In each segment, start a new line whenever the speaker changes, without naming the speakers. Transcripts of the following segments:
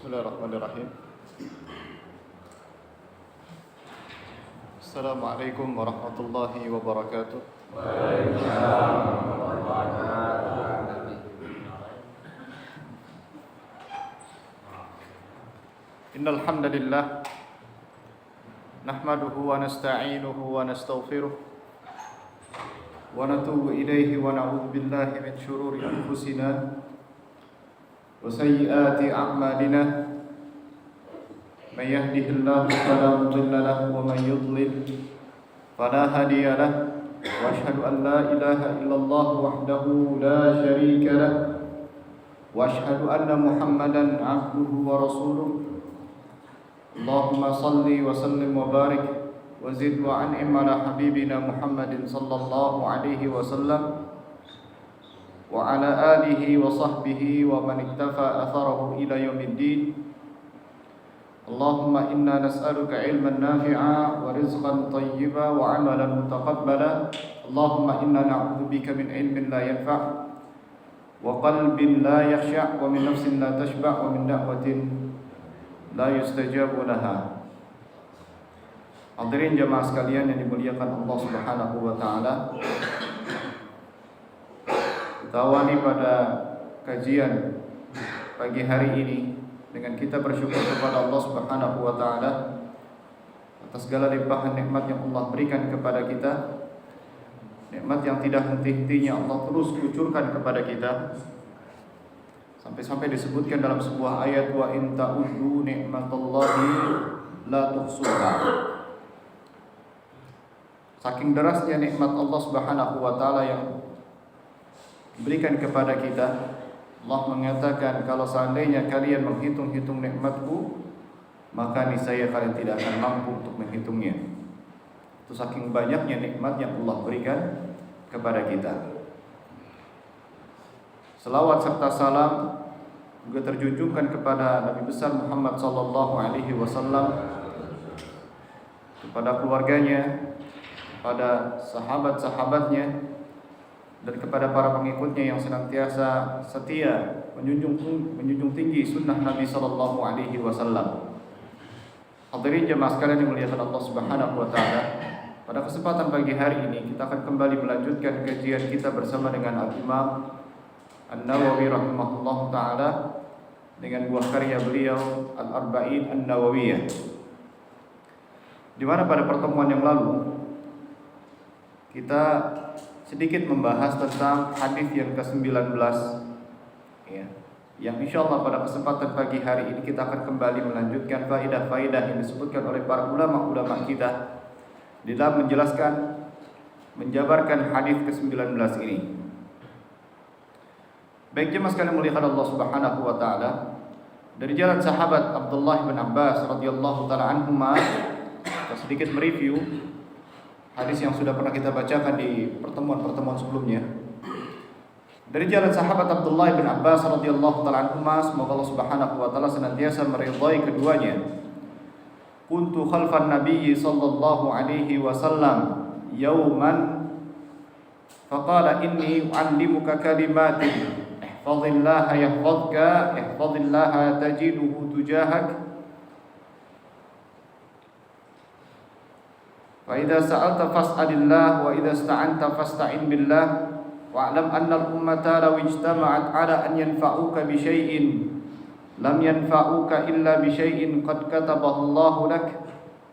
Bismillahirrahmanirrahim. Assalamualaikum warahmatullahi wabarakatuh.
Waalaikumsalam warahmatullahi wabarakatuh.
Innal hamdalillah nahmaduhu wa nasta'inuhu wa nastaghfiruh wa natubu ilayhi wa na'udzu billahi min shururi anfusina wa sayyiati a'malina. Man yahdihillahu fala mudilla lahu wa man yudlil fala hadiya lahu. Wa asyhadu an la ilaha illallah wahdahu la syarika lahu wa asyhadu anna Muhammadan 'abduhu wa rasuluh. Allahumma salli wa sallim wa barik wa zid wa an'im ala habibina Muhammadin sallallahu alaihi wasallam wa ala alihi wa sahbihi wa man iktafa atharahu ila yaumiddin. Allahumma inna nas'aluka ilman nafi'a wa rizqan tayyiba wa amalan mutaqabbala. Allahumma inna na'udzubika min ilmin la yanfa' wa qalbin la yakhsha' wa min nafsin la tashba' wa min da'watin la yustajabu laha. Hadirin jamaah sekalian yang dimuliakan Allah Subhanahu wa taala. Kita awali pada kajian pagi hari ini dengan kita bersyukur kepada Allah Subhanahu wa taala atas segala limpahan nikmat yang Allah berikan kepada kita. Nikmat yang tidak henti-hentinya Allah terus kucurkan kepada kita. Sampai-sampai disebutkan dalam sebuah ayat, wa in ta'uddu ni'matallahi la tuhsuha. Saking derasnya nikmat Allah Subhanahu wa taala yang diberikan kepada kita, Allah mengatakan kalau seandainya kalian menghitung-hitung nikmatku, maka niscaya kalian tidak akan mampu untuk menghitungnya. Itu saking banyaknya nikmat yang Allah berikan kepada kita. Selawat serta salam juga terjunjungkan kepada Nabi besar Muhammad sallallahu alaihi wasallam, kepada keluarganya, kepada sahabat-sahabatnya, dan kepada para pengikutnya yang senantiasa setia menjunjung tinggi sunnah Nabi sallallahu alaihi wasallam. Hadirin jemaah sekalian yang dimuliakan Allah Subhanahu wa taala, pada kesempatan pagi hari ini kita akan kembali melanjutkan kajian kita bersama dengan Al-Imam An-Nawawi rahimahullah ta'ala dengan buah karya beliau Al-Arba'in An-Nawawiyah, di mana pada pertemuan yang lalu kita sedikit membahas tentang hadis yang ke-19 ya, yang insyaallah pada kesempatan pagi hari ini kita akan kembali melanjutkan faidah-faidah yang disebutkan oleh para ulama-ulama kita di dalam menjelaskan, menjabarkan hadis ke-19 ini. Baik jemaah sekalian muliakan Allah Subhanahu wa taala, dari jalan sahabat Abdullah bin Abbas radhiyallahu taala anhuma, kita sedikit mereview hadis yang sudah pernah kita bacakan di pertemuan-pertemuan sebelumnya. Dari jalan sahabat Abdullah bin Abbas radhiyallahu taala anhuma, semoga Allah Subhanahu wa taala senantiasa meridhai keduanya. Kuntu khalfan Nabi sallallahu alaihi wasallam yauman faqala inni u'allimuka kalimatin ihfazillaha yahfazka ihfazillaha tajiduhu tujahak wa idza sa'alta fas'alillah wa idza ista'anta fasta'in billah wa'lam anna al-ummata law ijtama'at 'ala an yanfa'uka bi syai'in lam yanfa'uka illa bi syai'in qad katabahu Allahu lak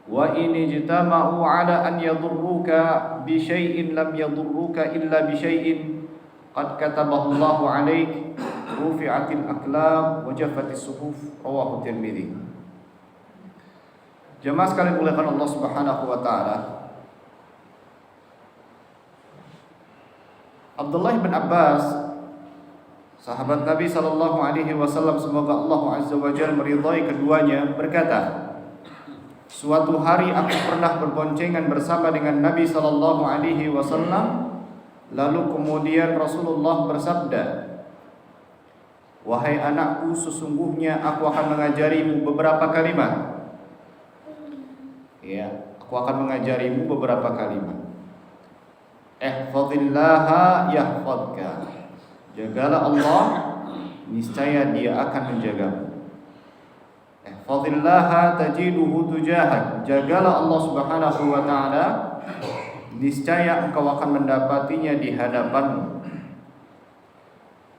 wa in ijtama'u 'ala an yadurruka bi syai'in lam yadurruka illa bi syai'in qad katabahu Allahu 'alaik rufi'atil aqlam wa jaffatis suhuf. Rawahu Tirmidzi. Jemaah sekalian muliakan Allah Subhanahu wa taala, Abdullah bin Abbas, sahabat Nabi sallallahu alaihi wasallam, semoga Allah azza wa jalla meridhai keduanya, berkata, suatu hari aku pernah berboncengan bersama dengan Nabi sallallahu alaihi wasallam, lalu kemudian Rasulullah bersabda, wahai anakku, sesungguhnya aku akan mengajarimu beberapa kalimat. Ya, aku akan mengajarimu beberapa kalimat. Ihfazillaha yahfazka. Jagalah Allah, niscaya Dia akan menjagamu. ihfazillaha tajiduhu tujahak. Jagalah Allah Subhanahu wa taala, niscaya engkau akan mendapatinya di hadapanmu.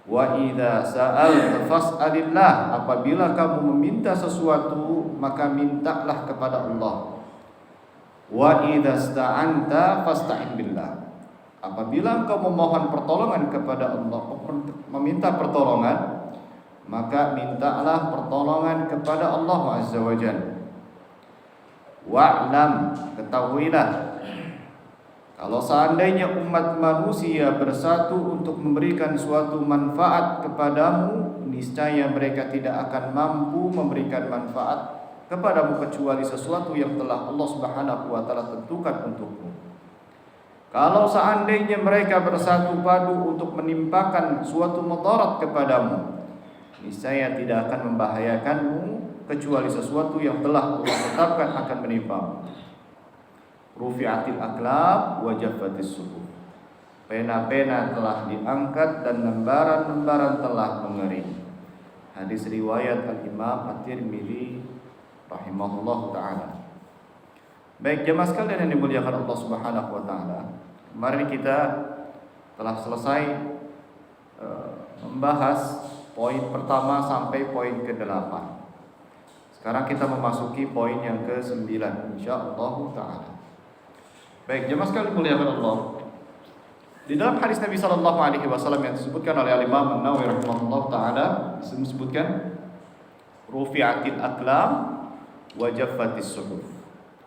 Wa idza sa'alta fas'alillah. Apabila kamu meminta sesuatu, maka mintalah kepada Allah. Wa idza sta'anta fasta'in billah. Apabila engkau memohon pertolongan kepada Allah, meminta pertolongan, maka mintalah pertolongan kepada Allah Azza wa Jalla. Wa'lam, ketahuilah, kalau seandainya umat manusia bersatu untuk memberikan suatu manfaat kepadamu, niscaya mereka tidak akan mampu memberikan manfaat kepadamu kecuali sesuatu yang telah Allah Subhanahu wa taala tentukan untukmu. Kalau seandainya mereka bersatu padu untuk menimpakan suatu mudarat kepadamu, niscaya tidak akan membahayakanmu kecuali sesuatu yang telah Allah tetapkan akan menimpamu. Rufi'atil aqlam wa jaffatis suhuf. Pena-pena telah diangkat dan lembaran-lembaran telah mengering. Hadis riwayat Al-Imam At-Tirmidzi rahimahullah ta'ala. Baik jemaah sekalian yang dimuliakan Allah Subhanahu wa taala, kemarin kita telah selesai membahas poin pertama sampai poin ke-8. Sekarang kita memasuki poin yang ke-9 insyaallah taala. Baik, jemaah sekalian dimuliakan Allah. Di dalam hadis Nabi sallallahu alaihi wasallam yang disebutkan oleh Imam An-Nawawi rahimahullah taala, disebutkan rufi'atil aqlam wa jaffatis suhuf.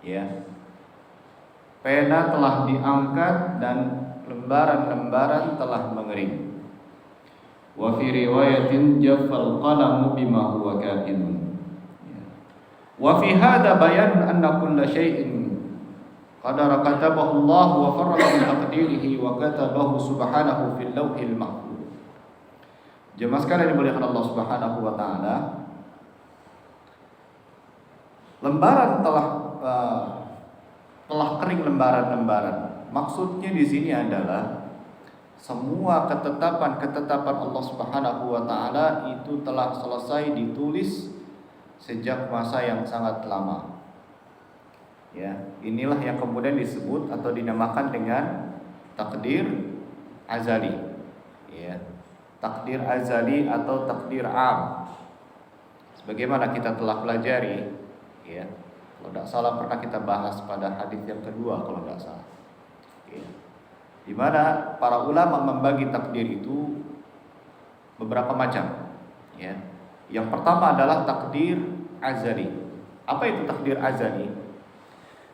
Ya. Pena telah diangkat dan lembaran-lembaran telah mengering. Wa fi riwayatin jaffal qalamu bima huwa kainun. Wa fi hadha bayan anna kulla syai'in qadara katabahu Allah wa farraqa min taqdirihi wa katabahu subhanahu fil lawhil mahfuz. Jemaah sekalian dimuliakan Allah Subhanahu wa taala, lembaran telah kering lembaran-lembaran. Maksudnya di sini adalah semua ketetapan-ketetapan Allah Subhanahu wa taala itu telah selesai ditulis sejak masa yang sangat lama. Ya, inilah yang kemudian disebut atau dinamakan dengan takdir azali. Ya, takdir azali atau takdir am. Sebagaimana kita telah pelajari, ya, kalau tidak salah pernah kita bahas pada hadis yang kedua kalau tidak salah. Ya. Di mana para ulama membagi takdir itu beberapa macam. Ya. Yang pertama adalah takdir azali. Apa itu takdir azali?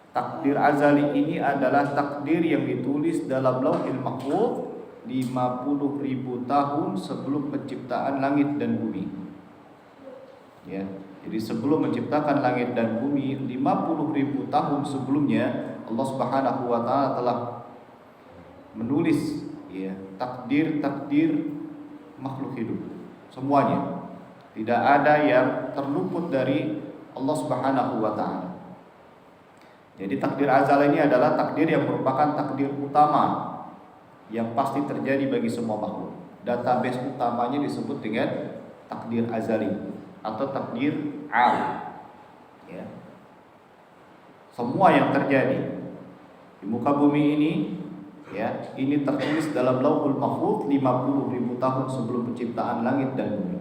Takdir azali ini adalah takdir yang ditulis dalam Lauhil Mahfuz 50.000 tahun sebelum penciptaan langit dan bumi. Ya, jadi sebelum menciptakan langit dan bumi 50.000 tahun sebelumnya Allah Subhanahu wa taala telah menulis ya takdir-takdir makhluk hidup semuanya. Tidak ada yang terluput dari Allah Subhanahu wa taala. Jadi takdir azal ini adalah takdir yang merupakan takdir utama yang pasti terjadi bagi semua makhluk. Database utamanya disebut dengan takdir azali atau takdir al. Ya. Semua yang terjadi di muka bumi ini, ya, ini tertulis dalam Lauhul Mahfuz 50.000 tahun sebelum penciptaan langit dan bumi.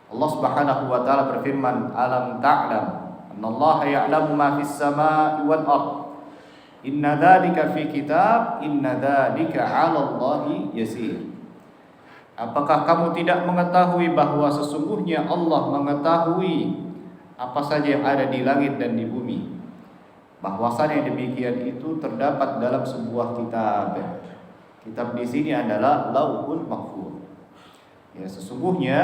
Allah Subhanahu wa taala berfirman, "Alam ta'lam Innallaha ya'lamu ma fis samaa'i wal ard. Inna dzalika fi kitab, inna dzalika 'ala Allahi yasir." Apakah kamu tidak mengetahui bahwa sesungguhnya Allah mengetahui apa saja yang ada di langit dan di bumi? Bahwasanya demikian itu terdapat dalam sebuah kitab. Kitab di sini adalah Lauhul Mahfuz. Ya, sesungguhnya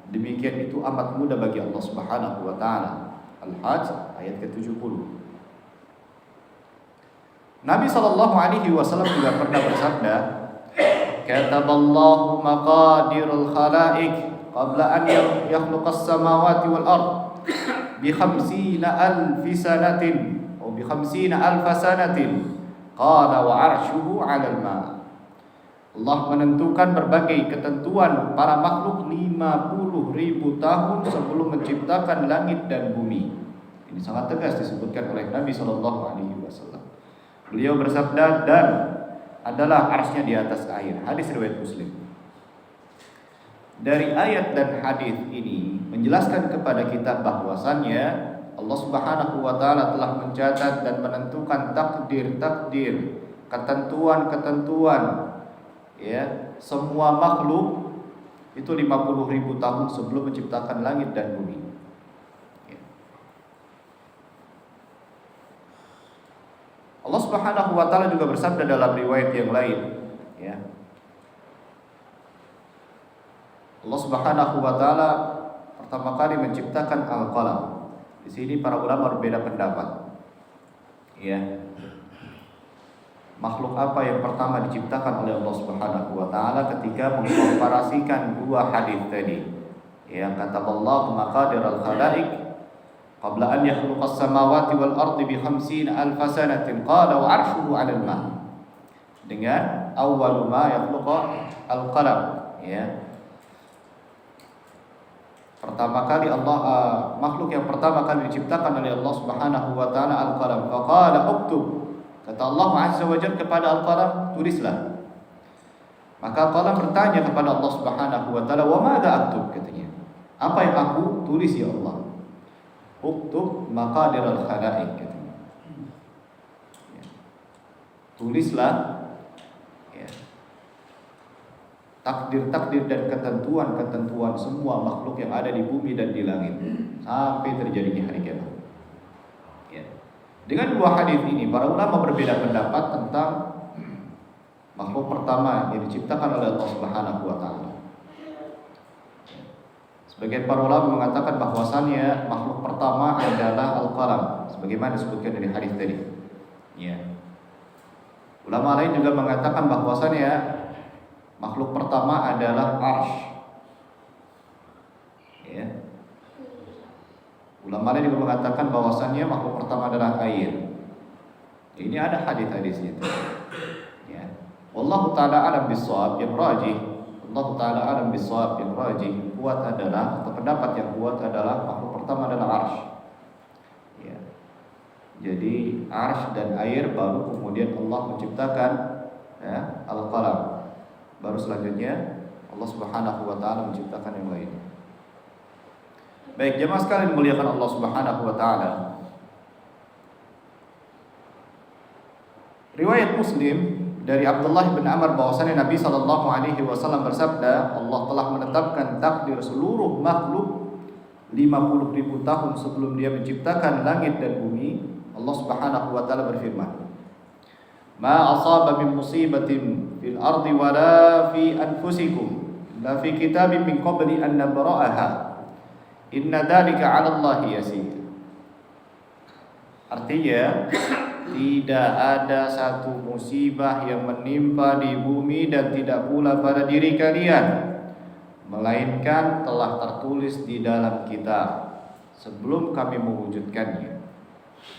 demikian itu amat mudah bagi Allah Subhanahu wa taala. Al-Hajj ayat ke-70. Nabi sallallahu alaihi wasallam juga pernah bersabda, "Kataballahu maqadirul khalaiq qabla an yakhluqas samawati wal ard bi 50,000 sanatin atau bi 50,000 sanatin qala wa 'arshuhu 'alal ma'." Allah menentukan berbagai ketentuan para makhluk 50.000 tahun sebelum menciptakan langit dan bumi. Ini sangat tegas disebutkan oleh Nabi SAW. Beliau bersabda, dan adalah arsy-Nya di atas air. Hadis riwayat Muslim. Dari ayat dan hadis ini menjelaskan kepada kita bahwasannya Allah Subhanahu wa taala telah mencatat dan menentukan takdir-takdir, ketentuan-ketentuan, ya, semua makhluk itu 50.000 tahun sebelum menciptakan langit dan bumi. Ya. Allah Subhanahu wa taala juga bersabda dalam riwayat yang lain, ya. Allah Subhanahu wa taala pertama kali menciptakan al-qalam. Di sini para ulama berbeda pendapat. Ya. Makhluk apa yang pertama diciptakan oleh Allah Subhanahu wa taala ketika mengkomparasikan dua hadis tadi. Ya, kata Allah maqadir al-khalaiq qabla an yakhluqas samawati wal ardi bi 50,000 sanatin qala wa 'arshuhu 'alal ma'. Dengan awwalu ma yakhluqa al-qalam, ya. Pertama kali makhluk yang pertama kali diciptakan oleh Allah Subhanahu wa taala al-qalam. Faqala uktub. Kata Allah Azza wa Jalla kepada al-qalam, tulislah. Maka qalam bertanya kepada Allah Subhanahu wa taala, "Wa madza aktub?" katanya. Apa yang aku tulis ya Allah? Uktub maqadir al-khalaiq katanya. Ya. Tulislah, ya, takdir-takdir dan ketentuan-ketentuan semua makhluk yang ada di bumi dan di langit sampai terjadinya hari kiamat. Ya. Dengan dua hadis ini para ulama berbeda pendapat tentang makhluk pertama yang diciptakan oleh Allah Subhanahu wa taala. Sebagian para ulama mengatakan bahwasannya makhluk pertama adalah al-qalam sebagaimana disebutkan dari hadis tadi. Ya. Ulama lain juga mengatakan bahwasannya makhluk pertama adalah arsy. Ya. Ulama lain juga mengatakan bahwasannya makhluk pertama adalah air. Ini ada hadis-hadisnya. Ya. Wallahu taala alam bis-shawab, yang rajih. Allah taala alam bis-shawab, yang rajih kuat adalah, atau pendapat yang kuat adalah makhluk pertama adalah arsy. Ya. Jadi arsy dan air baru kemudian Allah menciptakan, ya, al-qalam. Baru selanjutnya Allah Subhanahu wa taala menciptakan yang lain. Baik, jemaah sekalian dimuliakan Allah Subhanahu wa taala. Riwayat Muslim dari Abdullah bin Amr bahwasanya Nabi sallallahu alaihi wasallam bersabda, Allah telah menetapkan takdir seluruh makhluk 50.000 tahun sebelum Dia menciptakan langit dan bumi. Allah Subhanahu wa taala berfirman, "Ma asaba min musibatin fil ardi wala fi anfusikum la fi kitabin min qabli an nabra'aha. Inna dzalika 'ala Allahi yasir." Artinya, tidak ada satu musibah yang menimpa di bumi dan tidak pula pada diri kalian, melainkan telah tertulis di dalam kitab sebelum kami mewujudkannya.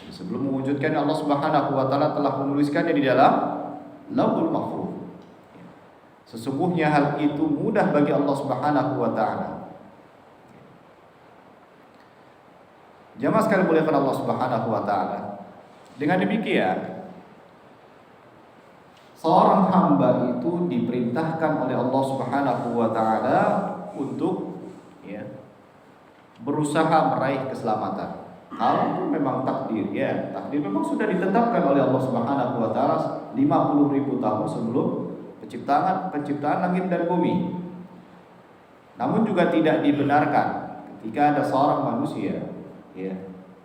Sebelum mewujudkannya, Allah Subhanahu wa taala telah menuliskannya di dalam Lauhul Mahfuz. Sesungguhnya hal itu mudah bagi Allah Subhanahu wa taala. Jamaah sekalian muliakan Allah Subhanahu wa taala. Dengan demikian, seorang hamba itu diperintahkan oleh Allah Subhanahu wa taala untuk, ya, berusaha meraih keselamatan. Kalau memang takdir, ya, takdir memang sudah ditetapkan oleh Allah Subhanahu wa taala 50.000 tahun sebelum penciptaan langit dan bumi. Namun juga tidak dibenarkan ketika ada seorang manusia, ya,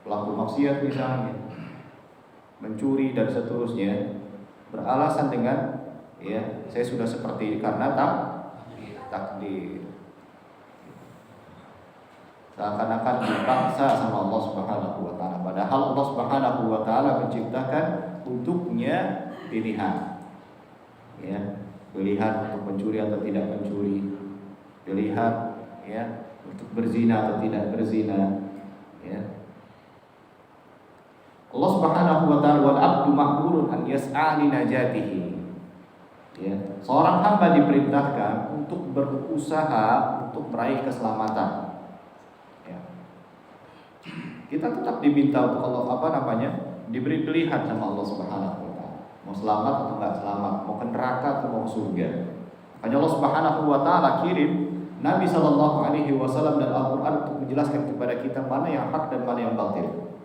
pelaku maksiat misalnya, mencuri dan seterusnya, beralasan dengan, ya, saya sudah seperti ini karena takdir. Seakan-akan dipaksa sama Allah Subhanahu wa taala, padahal Allah Subhanahu wa taala menciptakan untuknya pilihan. Ya, pilihan untuk mencuri atau tidak mencuri, pilihan, ya, untuk berzina atau tidak berzina, ya. Allah Subhanahu wa taala, wal abdu ma'murun an yas'a li najatihi. Ya, seorang hamba diperintahkan untuk berusaha untuk meraih keselamatan. Ya. Kita tetap diminta untuk diberi pilihan sama Allah Subhanahu wa taala. Mau selamat atau enggak selamat, mau ke neraka atau mau ke surga. Makanya Allah Subhanahu wa taala kirim Nabi sallallahu alaihi wasallam dan Al-Qur'an untuk menjelaskan kepada kita mana yang hak dan mana yang batil.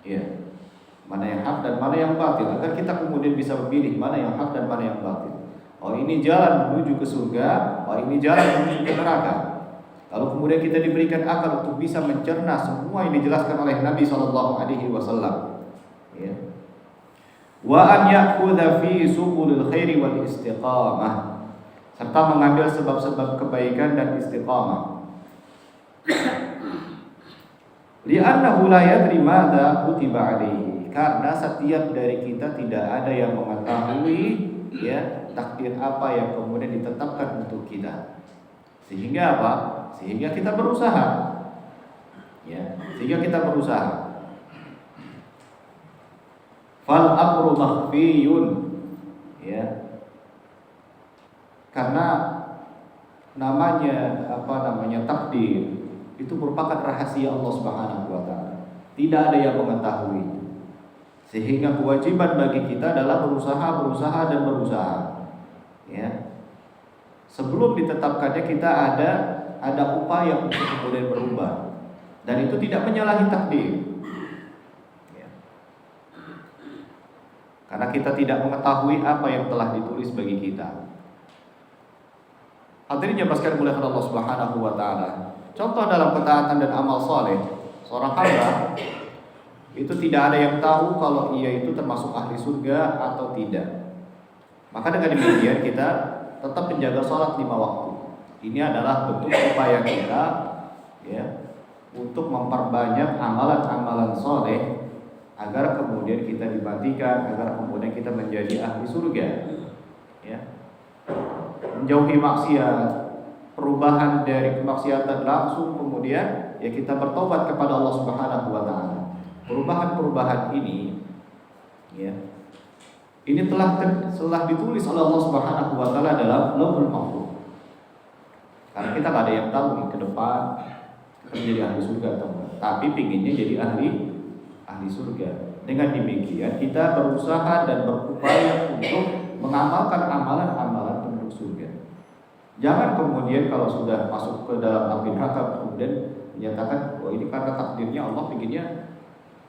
Ya. Mana yang hak dan mana yang batil, agar kita kemudian bisa memilih mana yang hak dan mana yang batil. Oh, ini jalan menuju ke surga, oh ini jalan menuju ke neraka. Kalau kemudian kita diberikan akal untuk bisa mencerna semua yang dijelaskan oleh Nabi sallallahu alaihi wasallam. Ya. Wa an ya'khudha fi subulil khairi wal istiqamah, serta mengambil sebab-sebab kebaikan dan istiqamah. Li'annahu la yadri madza kutiba alaihi, karena setiap dari kita tidak ada yang mengetahui ya takdir apa yang kemudian ditetapkan untuk kita. Sehingga apa? Sehingga kita berusaha. Ya, sehingga kita berusaha. Fal amru makhfiyun, ya. Karena namanya takdir itu merupakan rahasia Allah Subhanahu wa taala. Tidak ada yang mengetahui. Sehingga kewajiban bagi kita adalah berusaha dan berusaha. Ya. Sebelum ditetapkannya kita ada upaya untuk kemudian berubah. Dan itu tidak menyalahi takdir. Ya. Karena kita tidak mengetahui apa yang telah ditulis bagi kita. Hadirin yang sekalian dimuliakan Allah Subhanahu wa taala. Contoh dalam ketaatan dan amal soleh, seorang hamba itu tidak ada yang tahu kalau ia itu termasuk ahli surga atau tidak. Maka dengan demikian kita tetap menjaga sholat 5 waktu. Ini adalah bentuk upaya kita ya untuk memperbanyak amalan-amalan soleh agar kemudian kita dimatikan, agar kemudian kita menjadi ahli surga. Ya. Menjauhi maksiat, perubahan dari kemaksiatan langsung kemudian ya kita bertobat kepada Allah Subhanahu wa taala. Perubahan-perubahan ini ya, ini telah ditulis oleh Allah Subhanahu wa taala dalam Lauhul Mahfuz. Karena kita nggak ada yang tahu nih ke depan kita menjadi ahli surga atau enggak. Tapi pinginnya jadi ahli surga. Dengan demikian kita berusaha dan berupaya untuk mengamalkan amalan-amalan penduduk surga. Jangan kemudian kalau sudah masuk ke dalam api neraka kemudian menyatakan, wah ini karena takdirnya Allah pinginnya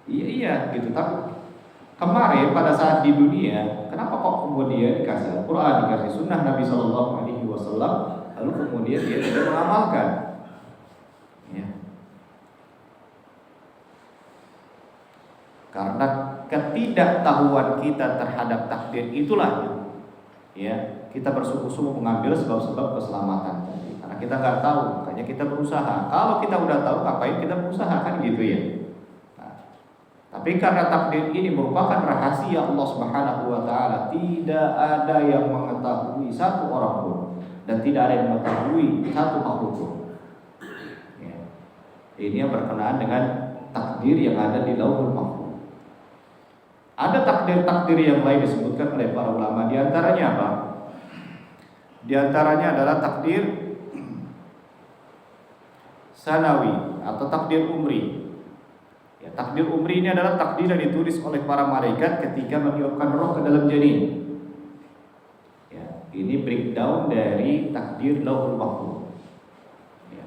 iya gitu. Tapi kemarin pada saat di dunia, kenapa kok kemudian dikasih Al-Quran, dikasih Sunnah Nabi Sallallahu Alaihi Wasallam, lalu kemudian dia tidak mengamalkan? Ya. Karena ketidaktahuan kita terhadap takdir itulah ya kita bersungguh-sungguh mengambil sebab-sebab keselamatan tadi. Karena kita nggak tahu, makanya kita berusaha. Kalau kita udah tahu, ngapain kita berusaha, kan gitu ya. Tapi karena takdir ini merupakan rahasia Allah Subhanahu wa taala, tidak ada yang mengetahui satu orang pun dan tidak ada yang mengetahui satu makhluk pun. Ya. Ini yang berkenaan dengan takdir yang ada di Lauhul Mahfuz. Ada takdir-takdir yang lain disebutkan oleh para ulama, di antaranya apa? Di antaranya adalah takdir sanawi atau takdir umri. Ya, takdir umri ini adalah takdir yang ditulis oleh para malaikat ketika meniupkan roh ke dalam janin. Ya, ini breakdown dari takdir Lauhul Mahfuz. Ya.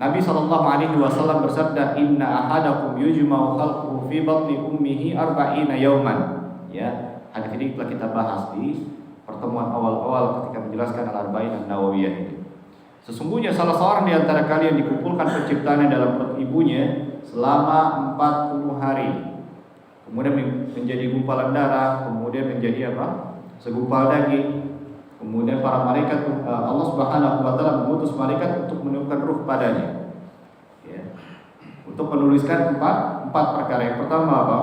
Nabi SAW bersabda, Inna ahadakum yujma'u khalquhu fi batni ummihi arba'ina yawman. Ya, hadis ini telah kita bahas di pertemuan awal-awal ketika menjelaskan Al-Arba'in An-Nawawiyah ini. Sesungguhnya salah seorang di antara kalian dikumpulkan penciptaannya dalam perut ibunya selama 40 hari. Kemudian menjadi gumpalan darah, kemudian menjadi apa? Segumpal daging. Kemudian para malaikat Allah Subhanahu wa taala mengutus malaikat untuk meniupkan ruh padanya. Ya. Untuk menuliskan empat perkara. Yang pertama apa?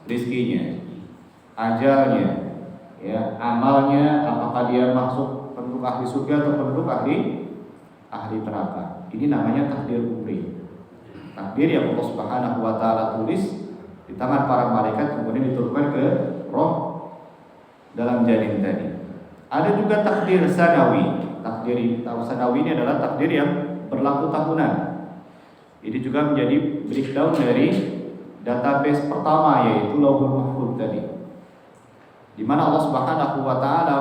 Rizkinya, ajalnya, ya, amalnya, apakah dia masuk penduduk ahli surga atau penduduk ahli neraka. Ini namanya takdir umri. Takdir yang Allah Subhanahu wa taala tulis di tangan para malaikat kemudian diturunkan ke roh dalam janin tadi. Ada juga takdir sanawi. Takdir sanawi ini adalah takdir yang berlaku tahunan. Ini juga menjadi breakdown dari database pertama, yaitu Lauhul Mahfuz tadi, di mana Allah Subhanahu wa taala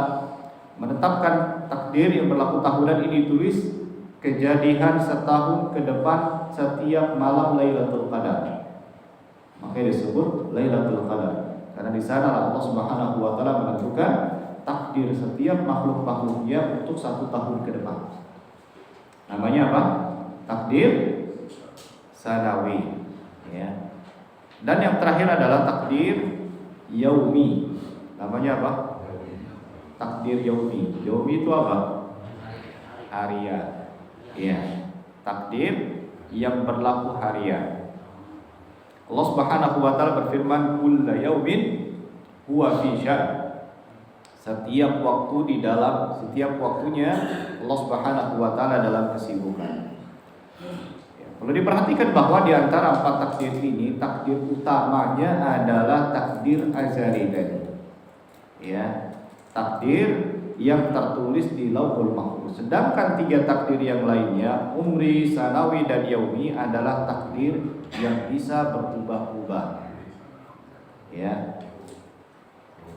menetapkan takdir yang berlaku tahunan ini ditulis kejadian setahun ke depan setiap malam Lailatul Qadar. Makanya disebut Lailatul Qadar karena di sana Allah Subhanahu wa taala menentukan takdir setiap makhluk-makhluknya untuk 1 tahun ke depan. Namanya apa? Takdir sanawi, ya. Dan yang terakhir adalah takdir yaumi. Namanya apa? Takdir yaumi. Yaumi itu apa? Harian. Ya. Takdir yang berlaku harian. Allah Subhanahu wa taala berfirman, "Kullu yaumin huwa fi sya'n." Setiap waktunya Allah Subhanahu wa taala dalam kesibukan. Ya, perlu diperhatikan bahwa di antara 4 takdir ini, takdir utamanya adalah takdir azali tadi. Ya, takdir yang tertulis di Lauhul Mahfuz. Sedangkan 3 takdir yang lainnya, umri, sanawi, dan yaumi adalah takdir yang bisa berubah-ubah. Ya.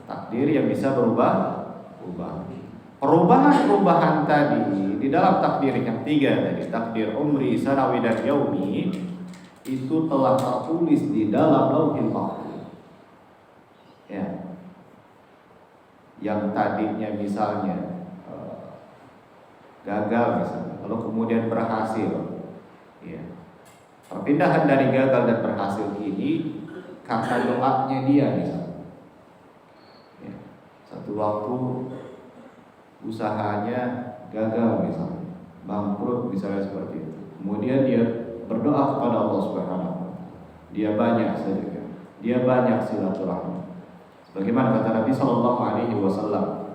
Takdir yang bisa berubah-ubah. Perubahan-perubahan tadi di dalam takdir yang 3 tadi, takdir umri, sanawi, dan yaumi, itu telah tertulis di dalam Lauhul Mahfuz. Ya. Yang tadinya misalnya gagal misalnya, lalu kemudian berhasil. Ya. Perpindahan dari gagal dan berhasil ini karena doanya dia misalnya. Satu waktu usahanya gagal misalnya, bangkrut misalnya seperti itu. Kemudian dia berdoa kepada Allah Subhanahu wa taala. Dia banyak sedekah, dia banyak silaturahmi. Bagaimana kata Nabi sallallahu alaihi wasallam?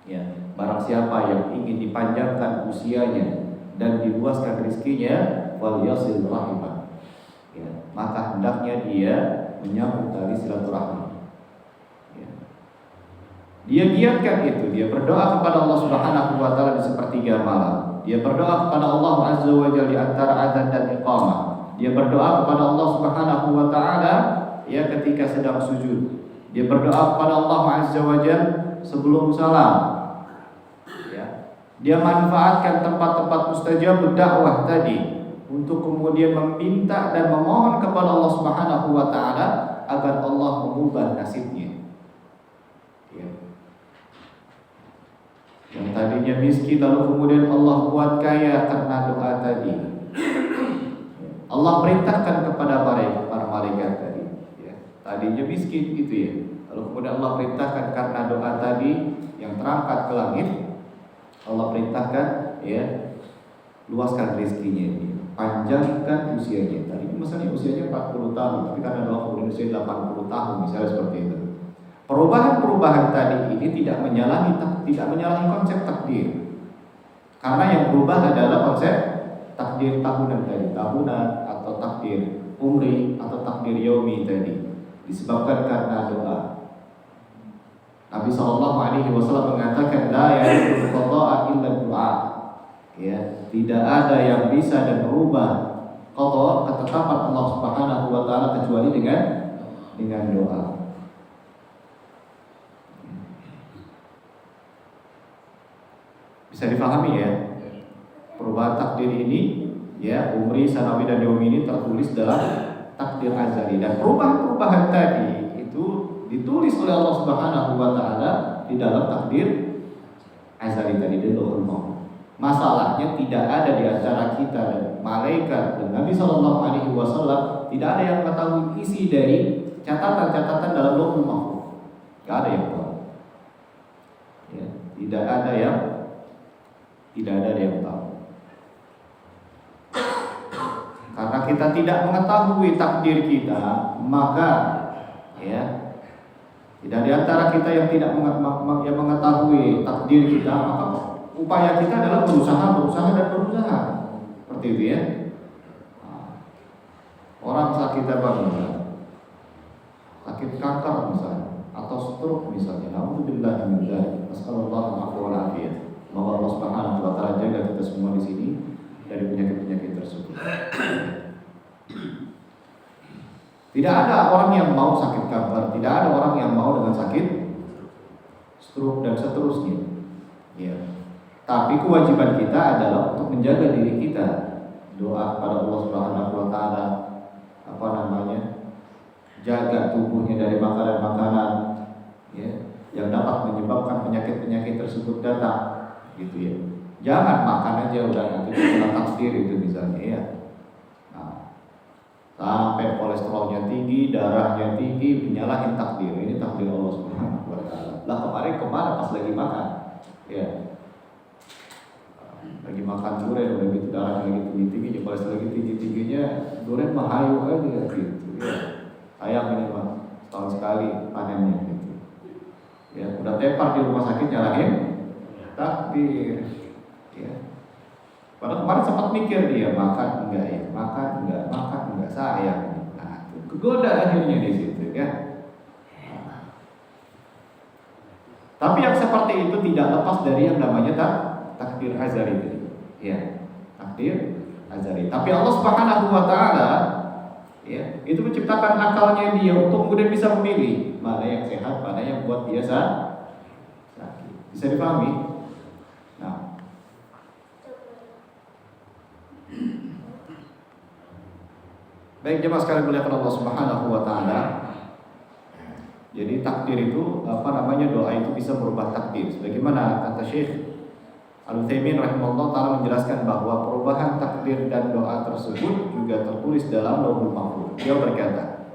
Ya, barang siapa yang ingin dipanjangkan usianya dan diluaskan rezekinya, wal yasil rahimah. Ya, maka hendaknya dia menyambut tali silaturahmi. Dia giatkan itu, dia berdoa kepada Allah Subhanahu wa taala di sepertiga malam. Dia berdoa kepada Allah Azza wa Jalla di antara azan dan iqamah. Dia berdoa kepada Allah Subhanahu wa taala ya ketika sedang sujud. Dia berdoa kepada Allah Azza wa Jalla sebelum salam. Ya. Dia manfaatkan tempat-tempat mustajab dakwah tadi untuk kemudian meminta dan memohon kepada Allah Subhanahu wa taala agar Allah mengubah nasibnya. Ya. Yang tadinya miskin lalu kemudian Allah buat kaya karena doa tadi. Allah perintahkan kepada para malaikat tadi. Ya. Tadinya miskin gitu ya. Lalu kemudian Allah perintahkan karena doa tadi yang terangkat ke langit. Allah perintahkan ya luaskan rezekinya, panjangkan usianya. Tadi misalnya usianya 40 tahun, tapi karena doa kemudian usia 80 tahun misalnya seperti itu. Perubahan-perubahan tadi ini tidak menyalahi konsep takdir. Karena yang berubah adalah konsep takdir tahunan tadi, tahunan atau takdir umri atau takdir yaumi tadi, disebabkan karena doa. Nabi SAW mengatakan la ya'rifu qada'a illa du'a. Ya, tidak ada yang bisa dan merubah qada, ketetapan Allah Subhanahu wa taala kecuali dengan doa. Bisa dipahami ya, perubahan takdir ini ya, umri, sanawi, dan yaumi ini tertulis dalam takdir azali. Dan perubahan-perubahan tadi itu ditulis oleh Allah Subhanahu wa taala di dalam takdir azali tadi, di Lauhul Mahfuz. Masalahnya tidak ada di antara kita dan malaikat dan Nabi sallallahu alaihi wasallam, tidak ada yang mengetahui isi dari catatan-catatan dalam Lauhul Mahfuz. Tidak ada yang tahu. Ya, tidak ada yang tahu. Karena kita tidak mengetahui takdir kita, maka ya tidak di antara kita yang tidak mengetahui takdir kita, maka upaya kita adalah berusaha. Seperti itu ya. Orang sakit apa misalnya? Sakit kanker misalnya. atau stroke misalnya. Alhamdulillah min dzalik. Nasallallahu alaihi wal afiyah. Semoga Allah Subhanahu wa taala jaga kita semua di sini dari penyakit-penyakit tersebut. Tidak ada orang yang mau sakit kanker, tidak ada orang yang mau dengan sakit stroke dan seterusnya. Ya. Tapi kewajiban kita adalah untuk menjaga diri kita. Doa kepada Allah Subhanahu wa taala, jaga tubuhnya dari makanan-makanan ya, yang dapat menyebabkan penyakit-penyakit tersebut datang, gitu ya. Jangan makan aja udah itu kena takdir itu misalnya ya. Nah, sampai kolesterolnya tinggi, darahnya tinggi, menyalahin takdir. Ini takdir Allah Subhanahu wa taala. Lah kemarin kemana pas lagi makan? Ya. Lagi makan durian udah gitu darahnya lagi tinggi-tingginya, kolesterol lagi tinggi-tingginya, durian mahayu aja gitu ya. Sayang ini mah setahun sekali panennya gitu. Ya, udah tepar di rumah sakit nyalahin takdir. Ya. Padahal kemarin sempat mikir dia makan enggak ya, makan enggak sayang. Nah, kegoda akhirnya di situ ya. Tapi yang seperti itu tidak lepas dari yang namanya takdir azali itu. Ya, takdir azali. Tapi Allah Subhanahu wa taala ya, itu menciptakan akalnya dia untuk kemudian bisa memilih mana yang sehat, mana yang buat dia sakit. Bisa dipahami? Nah, baik jemaah sekalian muliakan Allah Subhanahu wa taala. Jadi takdir itu doa itu bisa merubah takdir. Sebagaimana kata Syekh Al-Utsaimin rahimahullah taala menjelaskan bahwa perubahan takdir dan doa tersebut juga tertulis dalam Lauhul Mahfuz. Dia berkata,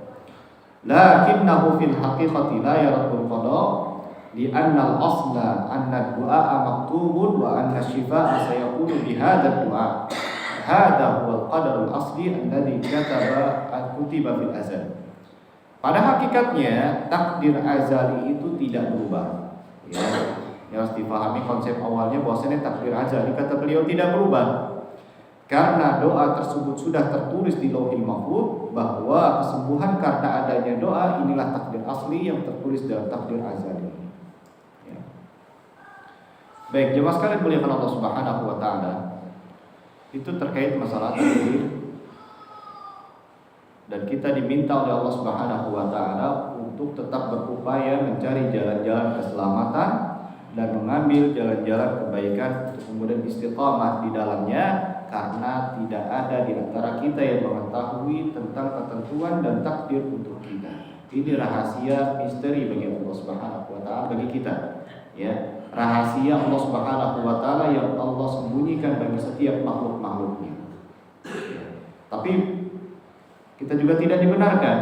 "Lakinnahu fil haqiqati la yaradul qada li'anna al-asla anna ad-du'a maktubun wa anna ash-shifaa'a sayakunu bi hadzal du'a. Hadza huwa al-qadarul asli alladhi kutiba fil azal." Pada hakikatnya takdir azali itu tidak berubah. Ya, harus dipahami konsep awalnya bahwasanya takdir azali kata beliau tidak berubah. Karena doa tersebut sudah tertulis di Lauhul Mahfuz bahwa kesembuhan karena adanya doa inilah takdir asli yang tertulis dalam takdir azali. Ya. Baik, jemaah sekalian muliakan Allah Subhanahu wa taala. Itu terkait masalah takdir. Dan kita diminta oleh Allah Subhanahu wa taala untuk tetap berupaya mencari jalan-jalan keselamatan dan mengambil jalan-jalan kebaikan untuk kemudian istiqamah di dalamnya, karena tidak ada di antara kita yang mengetahui tentang ketentuan dan takdir untuk kita. Ini rahasia misteri bagi Allah Subhanahu wa taala, bagi kita. Ya, rahasia Allah Subhanahu wa taala yang Allah sembunyikan bagi setiap makhluk-makhluknya. Ya. Tapi kita juga tidak dibenarkan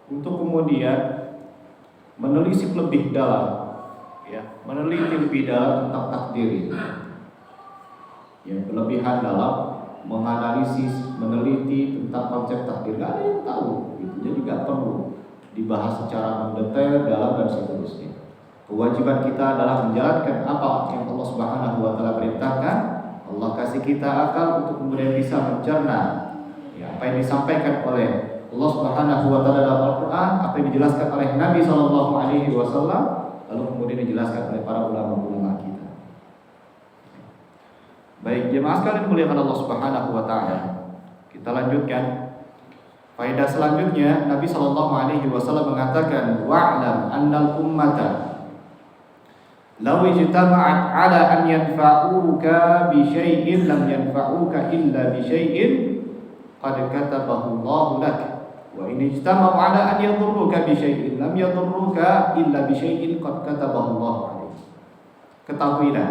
untuk kemudian menelisik lebih dalam, ya, meneliti lebih dalam tentang takdir ini. Ya, berlebihan dalam menganalisis, meneliti tentang konsep takdir, gak ada yang tahu, gitu. Jadi gak perlu dibahas secara mendetail, dalam dan seterusnya. Kewajiban kita adalah menjalankan apa yang Allah Subhanahu wa taala perintahkan. Allah kasih kita akal untuk kemudian bisa mencerna apa yang disampaikan oleh Allah Subhanahu wa taala dalam Al-Qur'an, apa yang dijelaskan oleh Nabi sallallahu alaihi wasallam, lalu kemudian dijelaskan oleh para ulama-ulama kita. Baik, jemaah sekalian muliakan Allah Subhanahu wa taala. Kita lanjutkan. Faedah selanjutnya, Nabi sallallahu alaihi wasallam mengatakan, "Wa'lam annal ummata law ijtama'at 'ala an yanfa'uka bi syai'in lam yanfa'uka illa bi syai'in qad katabahu Allahu lak wa in ijtama'u 'ala an yadurruka bi syai'in lam yadurruka illa bi syai'in qad katabahu Allahu 'alaik." Ketahuilah,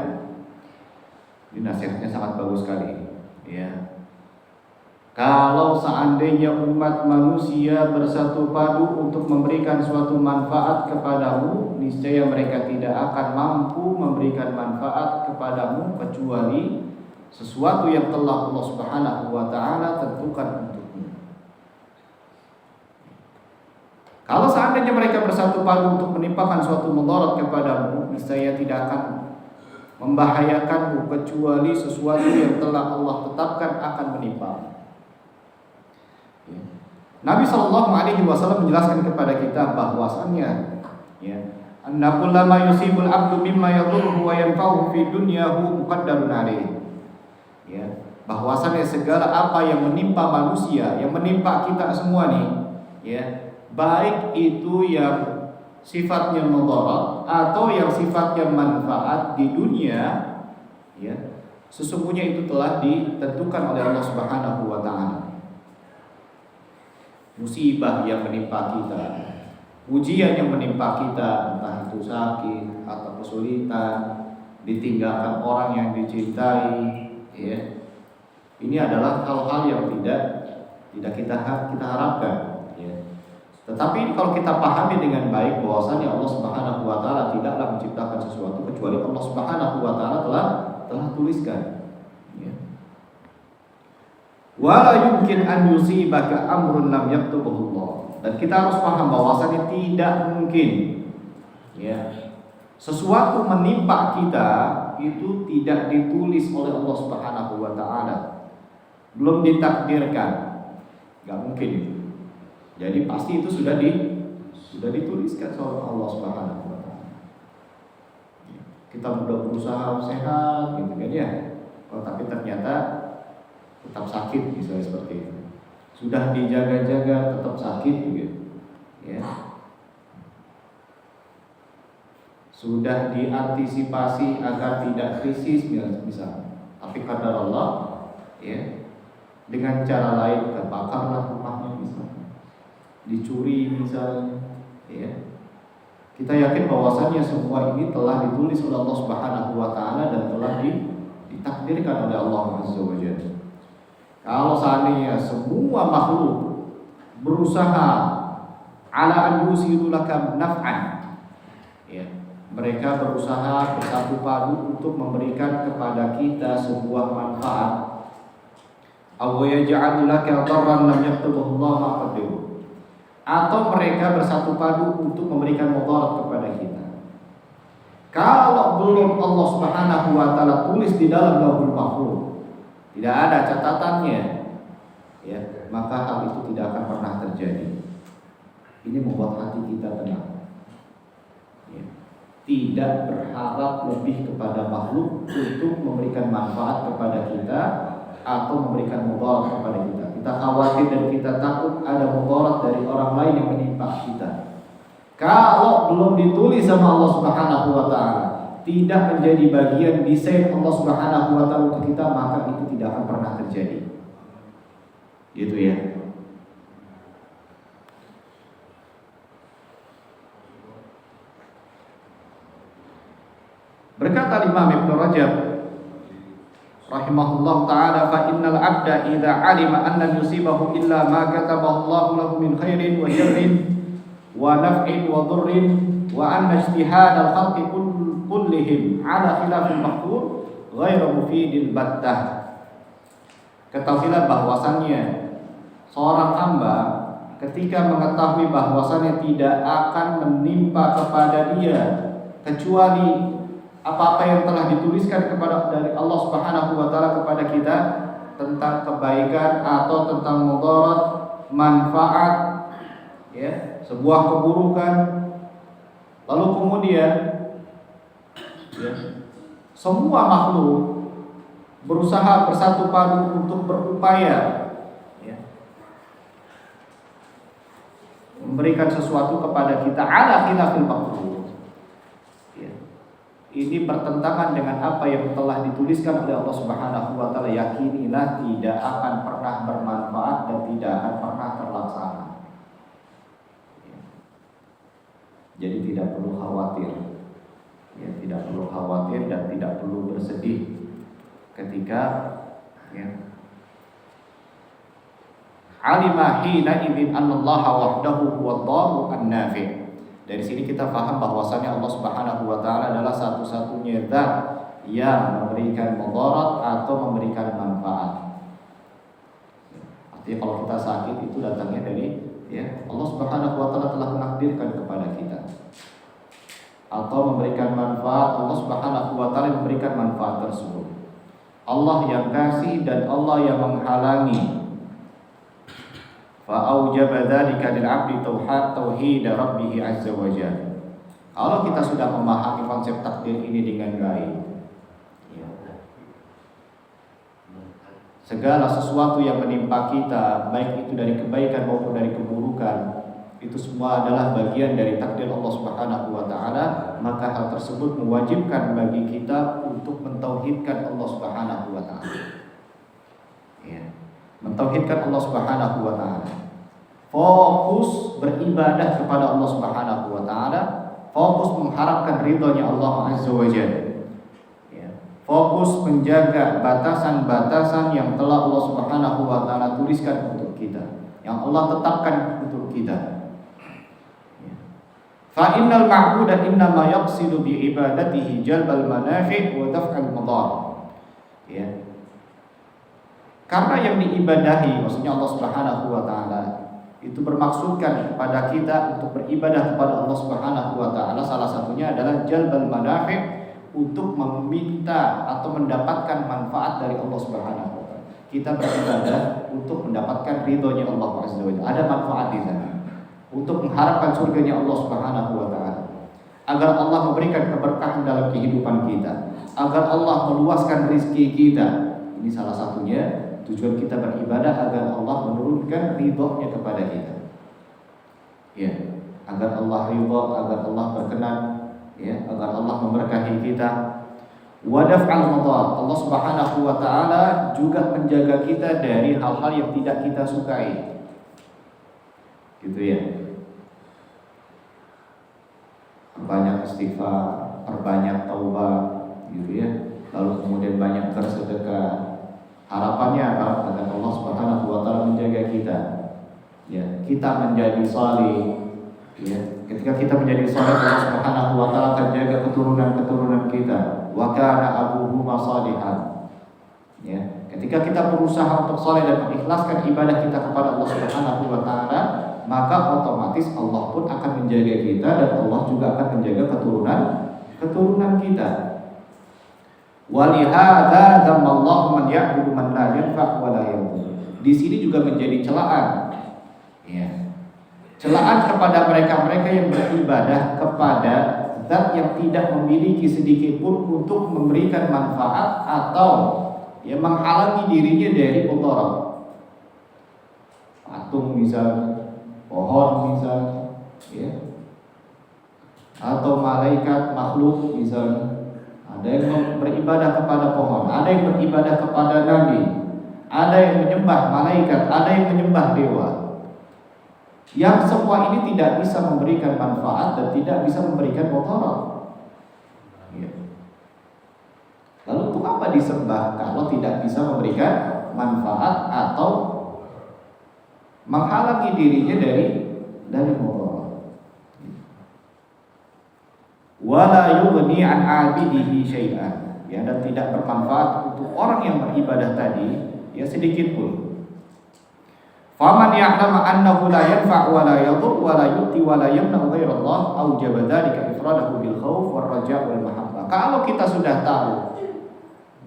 ini nasihatnya sangat bagus sekali, ya. Kalau seandainya umat manusia bersatu padu untuk memberikan suatu manfaat kepadamu, niscaya mereka tidak akan mampu memberikan manfaat kepadamu kecuali sesuatu yang telah Allah Subhanahu wa taala tentukan untukmu. Kalau seandainya mereka bersatu padu untuk menimpakan suatu mudarat kepadamu, niscaya tidak akan membahayakanmu kecuali sesuatu yang telah Allah tetapkan akan menimpamu. Nabi sallallahu alaihi wasallam menjelaskan kepada kita bahwasannya Ya. Anna kullama yusibul abdu mimma yadhurruhu wa yanfa'uhu fi dunyahu muqaddarun alaih. Ya, bahwasanya segala apa yang menimpa manusia, yang menimpa kita semua nih, ya, baik itu yang sifatnya mudarat atau yang sifatnya manfaat di dunia, ya, sesungguhnya itu telah ditentukan oleh Allah Subhanahu wa taala. Musibah yang menimpa kita, ujian yang menimpa kita, entah itu sakit atau kesulitan, ditinggalkan orang yang dicintai, ya. Ini adalah hal-hal yang tidak kita harapkan, ya. Tetapi kalau kita pahami dengan baik bahwasanya Allah Subhanahu wa taala tidaklah menciptakan sesuatu kecuali Allah Subhanahu wa taala telah tuliskan, ya. Wala yumkin an yusibaka amrun lam yaktubuhu Allah. Dan kita harus paham bahwasanya tidak mungkin, ya, sesuatu menimpa kita itu tidak ditulis oleh Allah Subhanahu wa taala. Belum ditakdirkan. Enggak mungkin itu. Jadi pasti itu sudah dituliskan oleh Allah Subhanahu wa taala. Kita sudah berusaha sehat gitu kan ya. Tapi ternyata tetap sakit misalnya seperti itu. Sudah dijaga-jaga tetap sakit gitu. Ya. Sudah diantisipasi agar tidak krisis misalnya. Tapi qadar Allah, ya, dengan cara lain terbakarlah rumahnya misalnya, dicuri misalnya, ya. Kita yakin bahwasannya semua ini telah ditulis oleh Allah Subhanahu wa taala dan telah ditakdirkan oleh Allah Azza wa Jalla. Kalau seandainya semua makhluk berusaha ala an yusiru laka naf'an, ya, mereka berusaha bersatu padu untuk memberikan kepada kita sebuah manfaat, aw yaj'al laka darran lam yaktubuhu Allah maqdir, atau mereka bersatu padu untuk memberikan mudarat kepada kita. Kalau belum Allah Subhanahu wa taala tulis di dalam Lauhul Mahfuz, tidak ada catatannya, ya, maka hal itu tidak akan pernah terjadi. Ini membuat hati kita tenang, ya. Tidak berharap lebih kepada makhluk untuk memberikan manfaat kepada kita atau memberikan mudarat kepada kita. Kita khawatir dan kita takut ada mudarat dari orang lain yang menimpa kita. Kalau belum ditulis sama Allah Subhanahu wa taala, tidak menjadi bagian desain Allah Subhanahu wa taala untuk kita, maka itu tidak akan pernah terjadi. Gitu ya. Berkata Imam Ibnu Rajab rahimahullah taala, fa innal 'abda idza 'alima anna yusibahu illa ma katabahu Allah lahu min khairin wa sharrin wa naf'in wa dhurrin wa anna ijtihad al-khalqi kullihim 'ala khilafil maqdur ghairu mufidil battah. Ketahuilah bahwasannya seorang hamba ketika mengetahui bahwasannya tidak akan menimpa kepada dia kecuali apa-apa yang telah dituliskan kepada dari Allah Subhanahu wa taala kepada kita tentang kebaikan atau tentang mudarat, manfaat, ya, sebuah keburukan. Lalu kemudian, ya, semua makhluk berusaha bersatu padu untuk berupaya, ya, memberikan sesuatu kepada kita ala khilafil maqdur. Ini bertentangan dengan apa yang telah dituliskan oleh Allah Subhanahu wa taala. Yakinilah tidak akan pernah bermanfaat dan tidak akan pernah terlaksana. Jadi tidak perlu khawatir. Ya, tidak perlu khawatir dan tidak perlu bersedih ketika, ya, alima hina idzin anallaha wahdahu huwadh-dharru an-nafi'. Dari sini kita paham bahwasanya Allah Subhanahu wa taala adalah satu-satunya zat yang memberikan mudarat atau memberikan manfaat. Artinya kalau kita sakit itu datangnya dari, ya, Allah Subhanahu wa taala telah menakdirkan kepada kita. Atau memberikan manfaat, Allah Subhanahu wa taala memberikan manfaat tersebut. Allah yang kasih dan Allah yang menghalangi. Fa aujaba dzalika lil 'abdi tauhid rabbih azza wa jalla. Kalau kita sudah memahami konsep takdir ini dengan baik, ya, segala sesuatu yang menimpa kita, baik itu dari kebaikan maupun dari keburukan, itu semua adalah bagian dari takdir Allah Subhanahu wa taala, maka hal tersebut mewajibkan bagi kita untuk mentauhidkan Allah Subhanahu wa taala. Ya, mentauhidkan Allah Subhanahu wa taala. Fokus beribadah kepada Allah Subhanahu wa taala, fokus mengharapkan ridhonya Allah Azza wa Jalla. Ya, fokus menjaga batasan-batasan yang telah Allah Subhanahu wa taala tuliskan untuk kita, yang Allah tetapkan untuk kita. Fa innal ma'buda innama yaqsidu bi ibadatihi jalbal manafi' wa daf'al madar. Ya. Karena yang diibadahi, maksudnya Allah Subhanahu wa taala, itu bermaksudkan kepada kita untuk beribadah kepada Allah Subhanahu wa taala, salah satunya adalah jalbal manafi', untuk meminta atau mendapatkan manfaat dari Allah Subhanahu wa taala. Kita beribadah untuk mendapatkan ridhonya Allah Azza wa Jalla. Ada manfaat di sana. Untuk mengharapkan surganya Allah Subhanahu wa taala, agar Allah memberikan keberkahan dalam kehidupan kita, agar Allah meluaskan rezeki kita. Ini salah satunya tujuan kita beribadah, agar Allah menurunkan ridhonya kepada kita. Ya, agar Allah ridho, agar Allah berkenan, ya, agar Allah memberkahi kita. Wa daf'al madar. Allah Subhanahu wa taala juga menjaga kita dari hal-hal yang tidak kita sukai. Gitu ya. Banyak istighfar, perbanyak taubat, gitu ya. Lalu kemudian banyak bersedekah. Harapannya apa? Agar Allah Subhanahu wa taala menjaga kita. Ya, kita menjadi salih. Ya, ketika kita menjadi salih, Allah Subhanahu wa taala akan jaga keturunan-keturunan kita. Wa kana abuhuma shalihan. Ya, ketika kita berusaha untuk saleh dan mengikhlaskan ibadah kita kepada Allah Subhanahu wa taala, maka otomatis Allah pun akan menjaga kita, dan Allah juga akan menjaga keturunan kita. Walihada dzamallahu man ya'budu man la yanfa' wa la yadur. Di sini juga menjadi celaan. Ya. Celaan kepada mereka-mereka yang beribadah kepada zat yang tidak memiliki sedikit pun untuk memberikan manfaat atau yang menghalangi dirinya dari mudarat. Patung misalnya, pohon misalnya, ya, atau malaikat makhluk misalnya. Ada yang beribadah kepada pohon, ada yang beribadah kepada nabi, ada yang menyembah malaikat, ada yang menyembah dewa. Yang semua ini tidak bisa memberikan manfaat dan tidak bisa memberikan mudarat. Ya. Lalu untuk apa disembah kalau tidak bisa memberikan manfaat atau menghalangi dirinya dari mudarat? Wala yughni an 'abidihi syai'an. Ya, dan tidak bermanfaat untuk orang yang beribadah tadi ya sedikit pun. Faman ya'lamu annahu la yanfa' wa la yadur wa la yu'ti wa la yamna'u ghairallah aujaba dzalika ifradahu bil khauf war raja' wal mahabbah. Kalau kita sudah tahu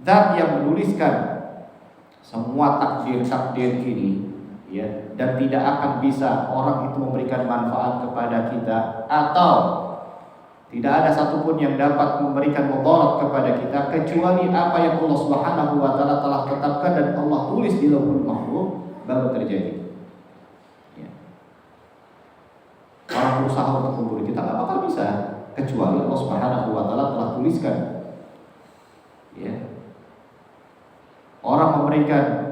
zat yang menuliskan semua takdir-takdir ini, ya, dan tidak akan bisa orang itu memberikan manfaat kepada kita, atau tidak ada satupun yang dapat memberikan mudarat kepada kita kecuali apa yang Allah Subhanahu wa taala telah tetapkan dan Allah tulis di Lauhul Mahfuz, baru terjadi. Ya. Orang berusaha untuk membunuh kita nggak bakal bisa kecuali Allah Subhanahu wa taala telah tuliskan. Ya. Orang memberikan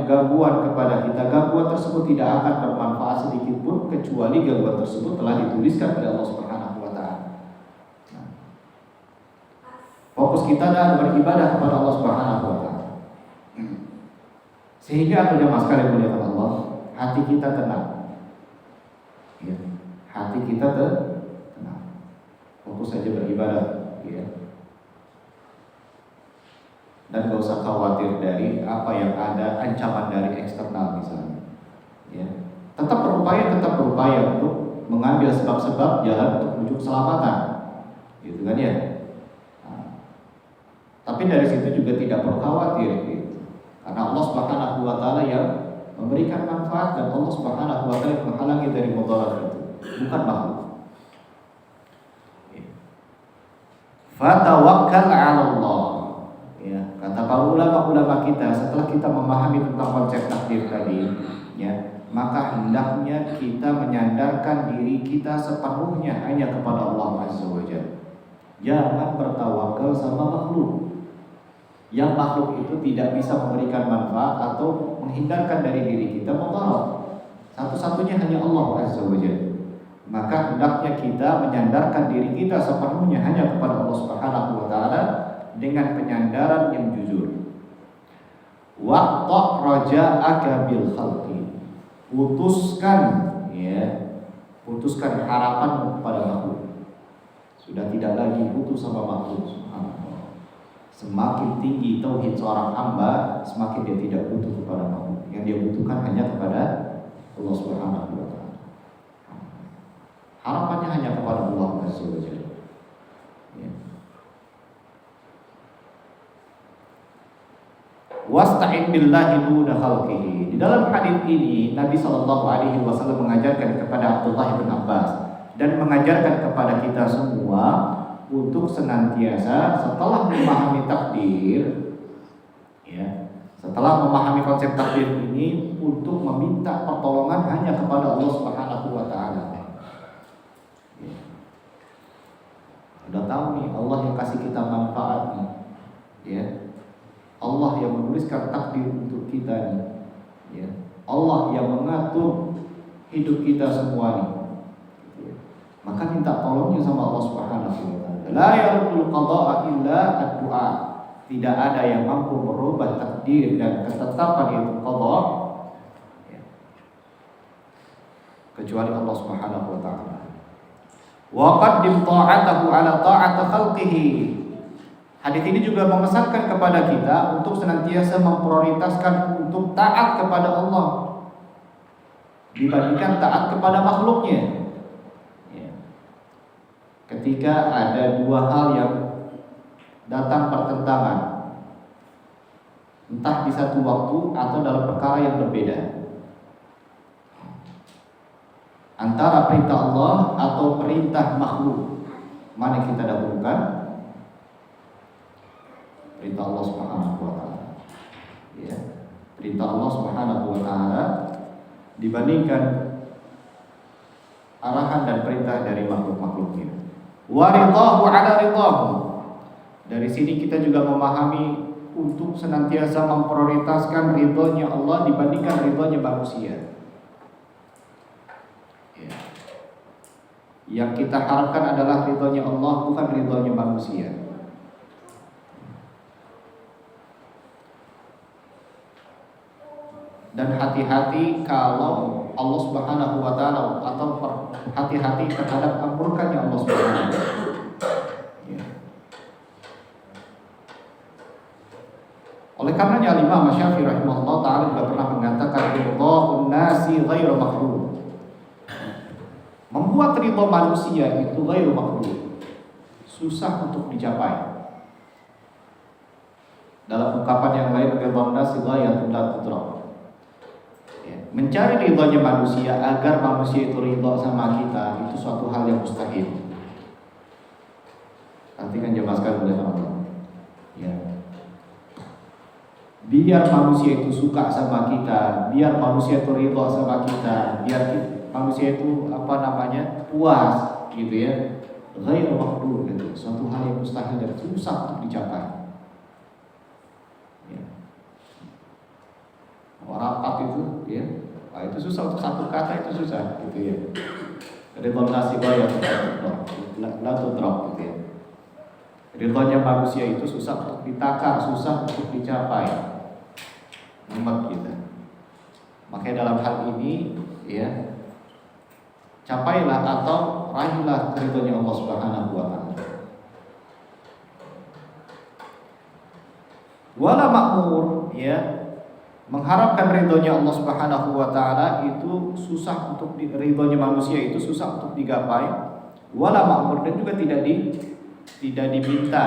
gangguan kepada kita, gangguan tersebut tidak akan bermanfaat sedikit pun kecuali gangguan tersebut telah dituliskan oleh Allah Subhanahu wa taala. Nah, fokus kita adalah beribadah kepada Allah Subhanahu wa taala. Sehingga jemaah sekalian muliakan Allah, hati kita tenang. Ya, hati kita tenang. Fokus saja beribadah, ya. Dan gak usah khawatir dari apa yang ada, ancaman dari eksternal misalnya. Ya. Tetap berupaya untuk mengambil sebab-sebab jalan untuk menuju keselamatan, gitu kan ya. Nah, tapi dari situ juga tidak perlu khawatir, gitu. Karena Allah Subhanahu wa taala yang memberikan manfaat dan Allah Subhanahu wa taala yang menghalangi dari mudarat itu, bukan makhluk. Fatawakkal 'ala Allah. Ya, kata para ulama-ulama kita, setelah kita memahami tentang konsep takdir tadi, ya, maka hendaknya kita menyandarkan diri kita sepenuhnya hanya kepada Allah Azza wa Jalla. Jangan bertawakal sama makhluk. Yang makhluk itu tidak bisa memberikan manfaat atau menghindarkan dari diri kita mudarat. Satu-satunya hanya Allah Azza wa Jalla. Maka hendaknya kita menyandarkan diri kita sepenuhnya hanya kepada Allah Subhanahu wa taala dengan penyandaran yang jujur. Waqta raja'aka bil khalqi. Putuskan, ya, putuskan harapan kepada makhluk. Sudah tidak lagi butuh sama makhluk. Subhanallah. Semakin tinggi tauhid seorang hamba, semakin dia tidak butuh kepada makhluk. Yang dia butuhkan hanya kepada Allah Subhanahu wa taala. Harapannya hanya kepada Allah Azza wa Jalla. Ya. Wasta'in billahi duna khalqihi. Di dalam hadis ini Nabi sallallahu alaihi wasallam mengajarkan kepada Abdullah bin Abbas dan mengajarkan kepada kita semua untuk senantiasa setelah memahami takdir, ya, setelah memahami konsep takdir ini, untuk meminta pertolongan hanya kepada Allah Subhanahu wa taala. Ya. Udah tahu nih Allah yang kasih kita manfaat nih, ya. Allah yang menuliskan takdir untuk kita nih, ya. Allah yang mengatur hidup kita semua nih. Maka minta tolongnya sama Allah Subhanahu wa taala. La yaruddul qada'a illa ad-du'a. Tidak ada yang mampu merubah takdir dan ketetapan itu qada, ya, kecuali Allah Subhanahu wa taala. Wa qaddim ta'atahu 'ala ta'ati khalqihi. Hadis ini juga memesankan kepada kita untuk senantiasa memprioritaskan untuk taat kepada Allah dibandingkan taat kepada makhluknya. Ketika ada dua hal yang datang bertentangan, entah di satu waktu atau dalam perkara yang berbeda, antara perintah Allah atau perintah makhluk, mana yang kita dahulukan? Perintah Allah Subhanahu wa taala. Ya, perintah Allah Subhanahu wa taala dibandingkan arahan dan perintah dari makhluk-makhluknya. Waridahu ala ridahu. Dari sini kita juga memahami untuk senantiasa memprioritaskan ridhonya Allah dibandingkan ridhonya manusia. Ya. Yang kita harapkan adalah ridhonya Allah, bukan ridhonya manusia. Dan hati-hati kalau Allah Subhanahu wa taala, atau hati-hati terhadap murkanya Allah Subhanahu wa taala. Ya. Oleh karenanya Imam Syafi'i rahimahullah taala juga pernah mengatakan ridha'un nasi ghairu makhluk. Membuat ridha manusia itu ghairu makhluk, susah untuk dicapai. Dalam ungkapan yang lain, ridha'un nasi ghayatun la tudrak. Mencari ridhonya manusia agar manusia itu ridho sama kita, itu suatu hal yang mustahil. Nanti kan jemaah sekalian oleh Allah. Ya. Biar manusia itu suka sama kita, biar manusia itu ridho sama kita, biar manusia itu puas, gitu ya. Ghairu maqdur, gitu. Suatu hal yang mustahil dan susah untuk dicapai. Ya. Rapat itu, ya. Nah, itu susah, untuk satu kata itu susah, gitu ya. Ridho nasi ghayat la tudrak, gitu ya. Ridhonya manusia itu susah untuk ditakar, susah untuk dicapai. Umat kita. Makanya dalam hal ini, ya, capailah atau raihlah ridhonya Allah Subhanahu wa taala. Wala ma'mur, ya. Mengharapkan ridhonya Allah Subhanahu wa taala itu susah untuk ridhonya manusia itu susah untuk digapai. Wala ma'mur, dan juga tidak diminta,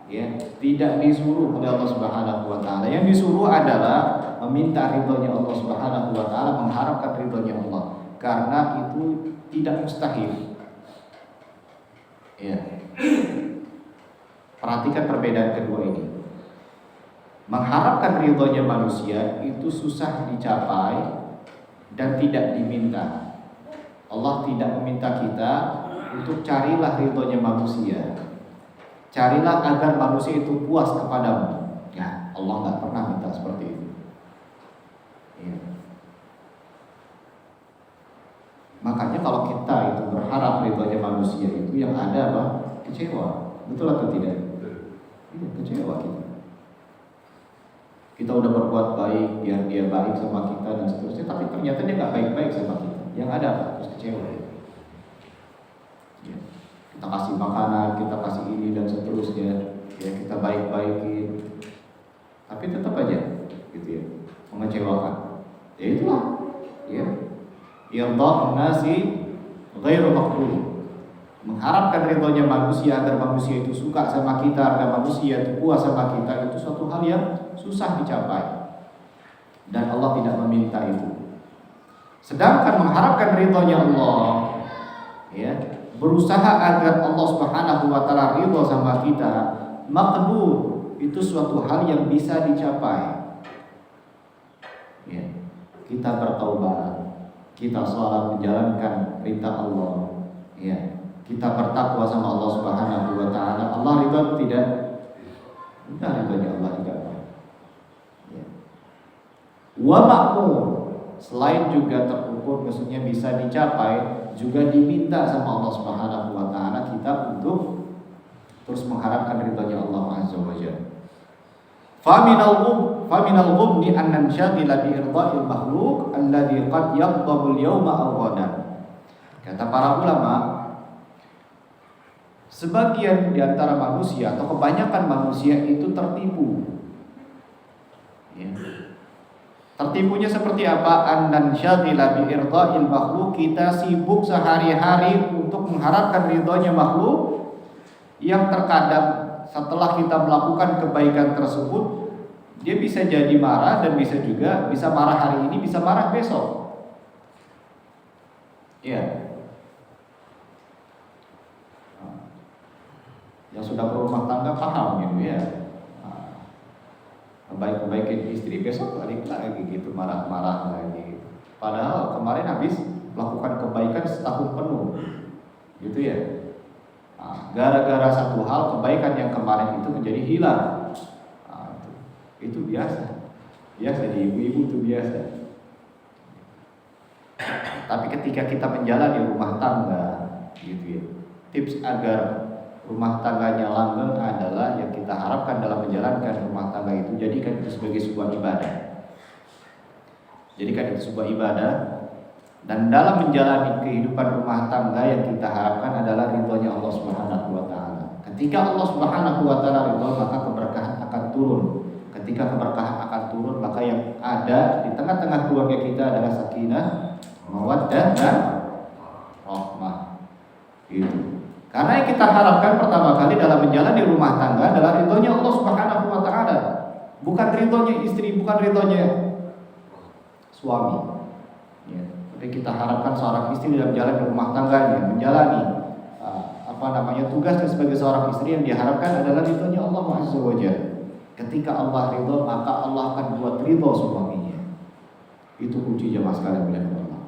ya, tidak disuruh oleh Allah Subhanahu wa taala. Yang disuruh adalah meminta ridhonya Allah Subhanahu wa taala, mengharapkan ridhonya Allah, karena itu tidak mustahil. Ya. Perhatikan perbedaan kedua ini. Mengharapkan ridhonya manusia itu susah dicapai dan tidak diminta. Allah tidak meminta kita untuk carilah ridhonya manusia. Carilah agar manusia itu puas kepadamu. Ya, Allah nggak pernah minta seperti itu. Ya. Makanya kalau kita itu berharap ridhonya manusia itu yang ada apa? Kecewa. Betul atau tidak? Iya, kecewa kita. Kita udah berbuat baik biar dia baik sama kita dan seterusnya, tapi ternyata dia nggak baik-baik sama kita. Yang ada apa? Terus kecewa. Ya. Kita kasih makanan, kita kasih ini dan seterusnya, ya kita baik-baikin, tapi tetap aja, gitu ya, mengecewakan. Ya itulah, ya. Irdha'un nasi ghairu maqbul. Mengharapkan ridhonya manusia agar manusia itu suka sama kita, agar manusia itu puas sama kita, itu suatu hal yang susah dicapai. Dan Allah tidak meminta itu. Sedangkan mengharapkan ridhonya Allah, ya, berusaha agar Allah Subhanahu wa taala ridho sama kita, maqdur, itu suatu hal yang bisa dicapai. Ya. Kita bertaubat, kita sholat menjalankan perintah Allah, ya. Kita bertakwa sama Allah Subhanahu wa taala. Allah ridho atau tidak? Tidak, ridhonya Allah tidak. Ya. Wa ma'mur, selain juga terukur, maksudnya bisa dicapai, juga diminta sama Allah Subhanahu wa taala kita untuk terus mengharapkan ridhonya Allah Azza wa Jalla. Faminal ghubni an nanshagila bi irda'il makhluq alladhi qad yaqdamu al-yawma aw ghadan. Kata para ulama, sebagian di antara manusia atau kebanyakan manusia itu tertipu. Ya. Tertipunya seperti apa? An nanshagila bi irda'il makhluq, kita sibuk sehari-hari untuk mengharapkan ridhonya makhluk, yang terkadang setelah kita melakukan kebaikan tersebut, dia bisa jadi marah dan bisa marah hari ini, bisa marah besok. Ya. Yang sudah berumah tangga paham gitu ya. Baik-baikin istri, besok balik lagi gitu, marah-marah lagi. Padahal kemarin habis melakukan kebaikan setahun penuh, gitu ya. Gara-gara satu hal, kebaikan yang kemarin itu menjadi hilang. Itu biasa di ibu-ibu itu biasa. Tapi ketika kita menjalani rumah tangga, gitu ya, tips agar rumah tangganya langgeng adalah yang kita harapkan dalam menjalankan rumah tangga itu, jadikan itu sebagai sebuah ibadah. Jadikan itu sebuah ibadah. Dan dalam menjalani kehidupan rumah tangga yang kita harapkan adalah ridhonya Allah Subhanahu wa taala. Ketika Allah Subhanahu wa taala ridho, maka keberkahan akan turun. Ketika keberkahan akan turun, maka yang ada di tengah-tengah keluarga kita adalah sakinah, mawaddah dan rahmah. Itu. Karena yang kita harapkan pertama kali dalam menjalani rumah tangga adalah ridhonya Allah Subhanahu wa taala. Bukan ridhonya istri, bukan ridhonya suami. Ya. Tapi kita harapkan seorang istri dalam jalan di rumah tangganya menjalani tugasnya sebagai seorang istri, yang diharapkan adalah ridhonya Allah Azza wa Jalla. Ketika Allah ridho, maka Allah akan buat ridho suaminya. Itu kunci jemaah sekalian bilang Allah.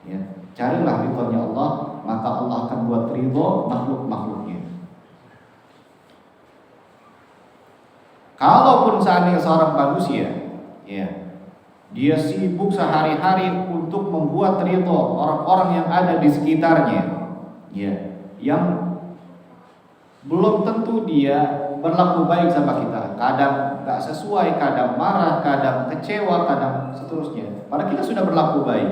Ya, carilah ridhonya Allah, maka Allah akan buat ridho makhluk-makhluknya. Kalaupun seandainya seorang manusia, ya, dia sibuk sehari-hari untuk membuat ridho orang-orang yang ada di sekitarnya, ya, yang belum tentu dia berlaku baik sama kita. Kadang gak sesuai, kadang marah, kadang kecewa, kadang seterusnya. Padahal kita sudah berlaku baik.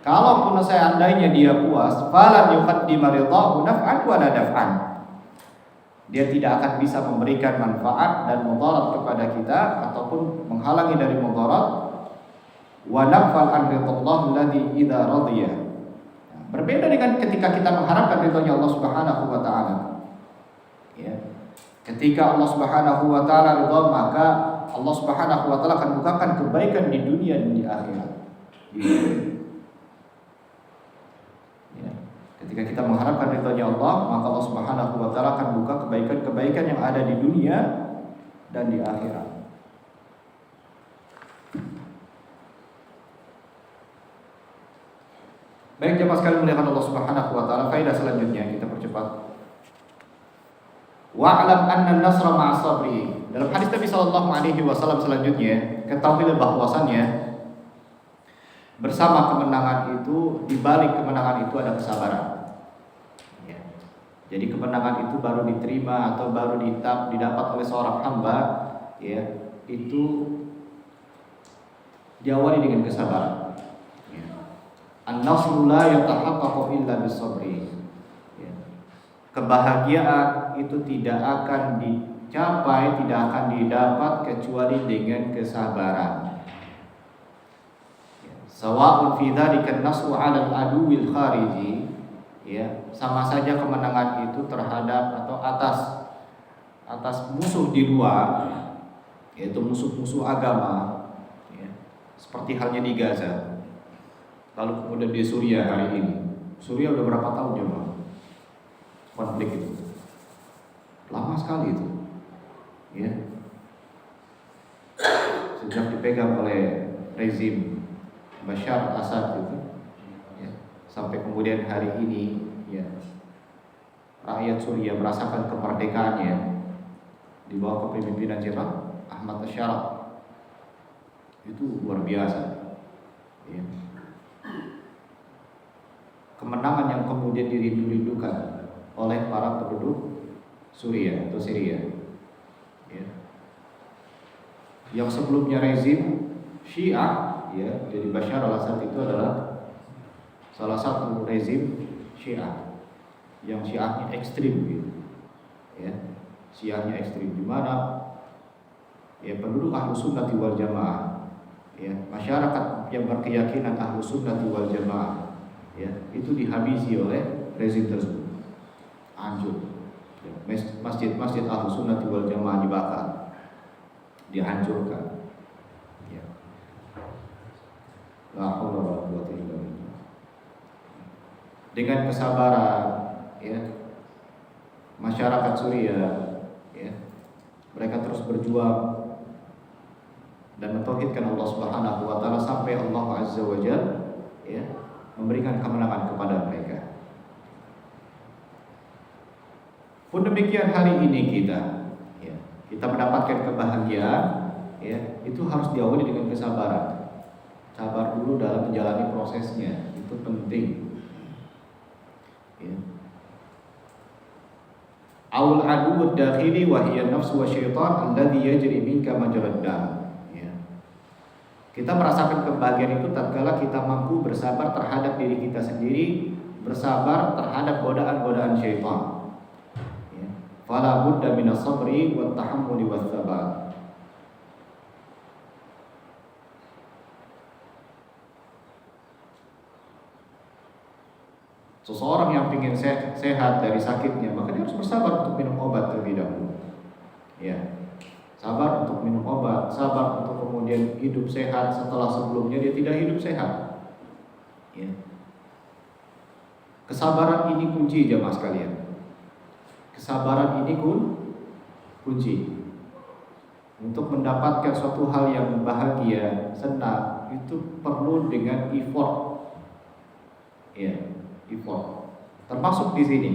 Kalaupun seandainya dia puas, falan yuqaddima ridhahu naf'an wa la daf'an. Dia tidak akan bisa memberikan manfaat dan mudarat kepada kita ataupun menghalangi dari mudarat. Wa naf'al an ridallahu alladhi idza radiya. Berbeda dengan ketika kita mengharapkan ridhonya Allah Subhanahu wa taala. Ya. Ketika Allah Subhanahu wa taala ridha, maka Allah Subhanahu wa taala akan bukakan kebaikan di dunia dan di akhirat. Ya. Ketika kita mengharapkan ridhonya Allah, maka Allah Subhanahu wa taala akan buka kebaikan-kebaikan yang ada di dunia dan di akhirat. Baik jemaah sekalian muliakan Allah Subhanahu wa taala, faedah selanjutnya kita percepat. Wa'lam anna an-nasra ma'a sabri. Dalam hadis Nabi sallallahu alaihi wasallam selanjutnya, ketahuilah bahwasannya bersama kemenangan itu, di balik kemenangan itu ada kesabaran. Ya. Jadi kemenangan itu baru diterima atau baru didapat oleh seorang hamba, ya, itu diawali dengan kesabaran. Ya. An-nasru la yatahaqqaqu illa bis-sabri. Ya. Kebahagiaan itu tidak akan dicapai, tidak akan didapat kecuali dengan kesabaran. Sawa'un fi dzalika an-nasru 'ala al-aduwil khariji, ya, sama saja kemenangan itu terhadap atau atas musuh di luar, yaitu musuh-musuh agama, ya, seperti halnya di Gaza. Lalu kemudian di Suriah hari ini. Suriah udah berapa tahun ya, Bang? Konflik itu lama sekali itu, ya, sejak dipegang oleh rezim Bashar al-Assad itu, ya, sampai kemudian hari ini, ya, rakyat Suriah merasakan kemerdekaannya di bawah kepemimpinan siapa? Ahmad Syaraf. Itu luar biasa, ya. Kemenangan yang kemudian dirindu-rindukan oleh para penduduk Suriah atau Syria, ya. Yang sebelumnya rezim Syiah, ya, jadi Bashar al-Assad itu adalah salah satu rezim Syiah yang Syiahnya ekstrim, gitu, ya. Syiahnya ekstrim di mana, ya, penduduk Ahlus Sunnah wal Jamaah, ya, masyarakat yang berkeyakinan Ahlus Sunnah wal Jamaah, ya, itu dihabisi oleh rezim tersebut, hancur, ya. Masjid-masjid Ahlus Sunnah wal Jamaah dibakar, dihancurkan, ya. La haula wala quwwata illa billah. Dengan kesabaran, ya, masyarakat Suriah, ya, mereka terus berjuang dan mentauhidkan Allah Subhanahu wa taala sampai Allah Azza wa Jalla, ya, memberikan kemenangan kepada mereka. Pun demikian hari ini kita mendapatkan kebahagiaan, ya, itu harus diawali dengan kesabaran. Sabar dulu dalam menjalani prosesnya, itu penting, ya. Awal aduwwud dakhili wa hiya nafsu wa syaitan alladhi yajri minka majrad dam, ya. Kita merasakan kebahagiaan itu tatkala kita mampu bersabar terhadap diri kita sendiri, bersabar terhadap godaan-godaan syaitan, ya. Fala budda minas sabri wat tahammuli was sabar. Seseorang yang ingin sehat dari sakitnya, maka dia harus bersabar untuk minum obat terlebih dahulu, ya. Sabar untuk minum obat, sabar untuk kemudian hidup sehat setelah sebelumnya dia tidak hidup sehat, ya. Kesabaran ini kunci jemaah sekalian. Kesabaran ini kunci untuk mendapatkan suatu hal yang bahagia, senang, itu perlu dengan effort, ya. Effort. Termasuk di sini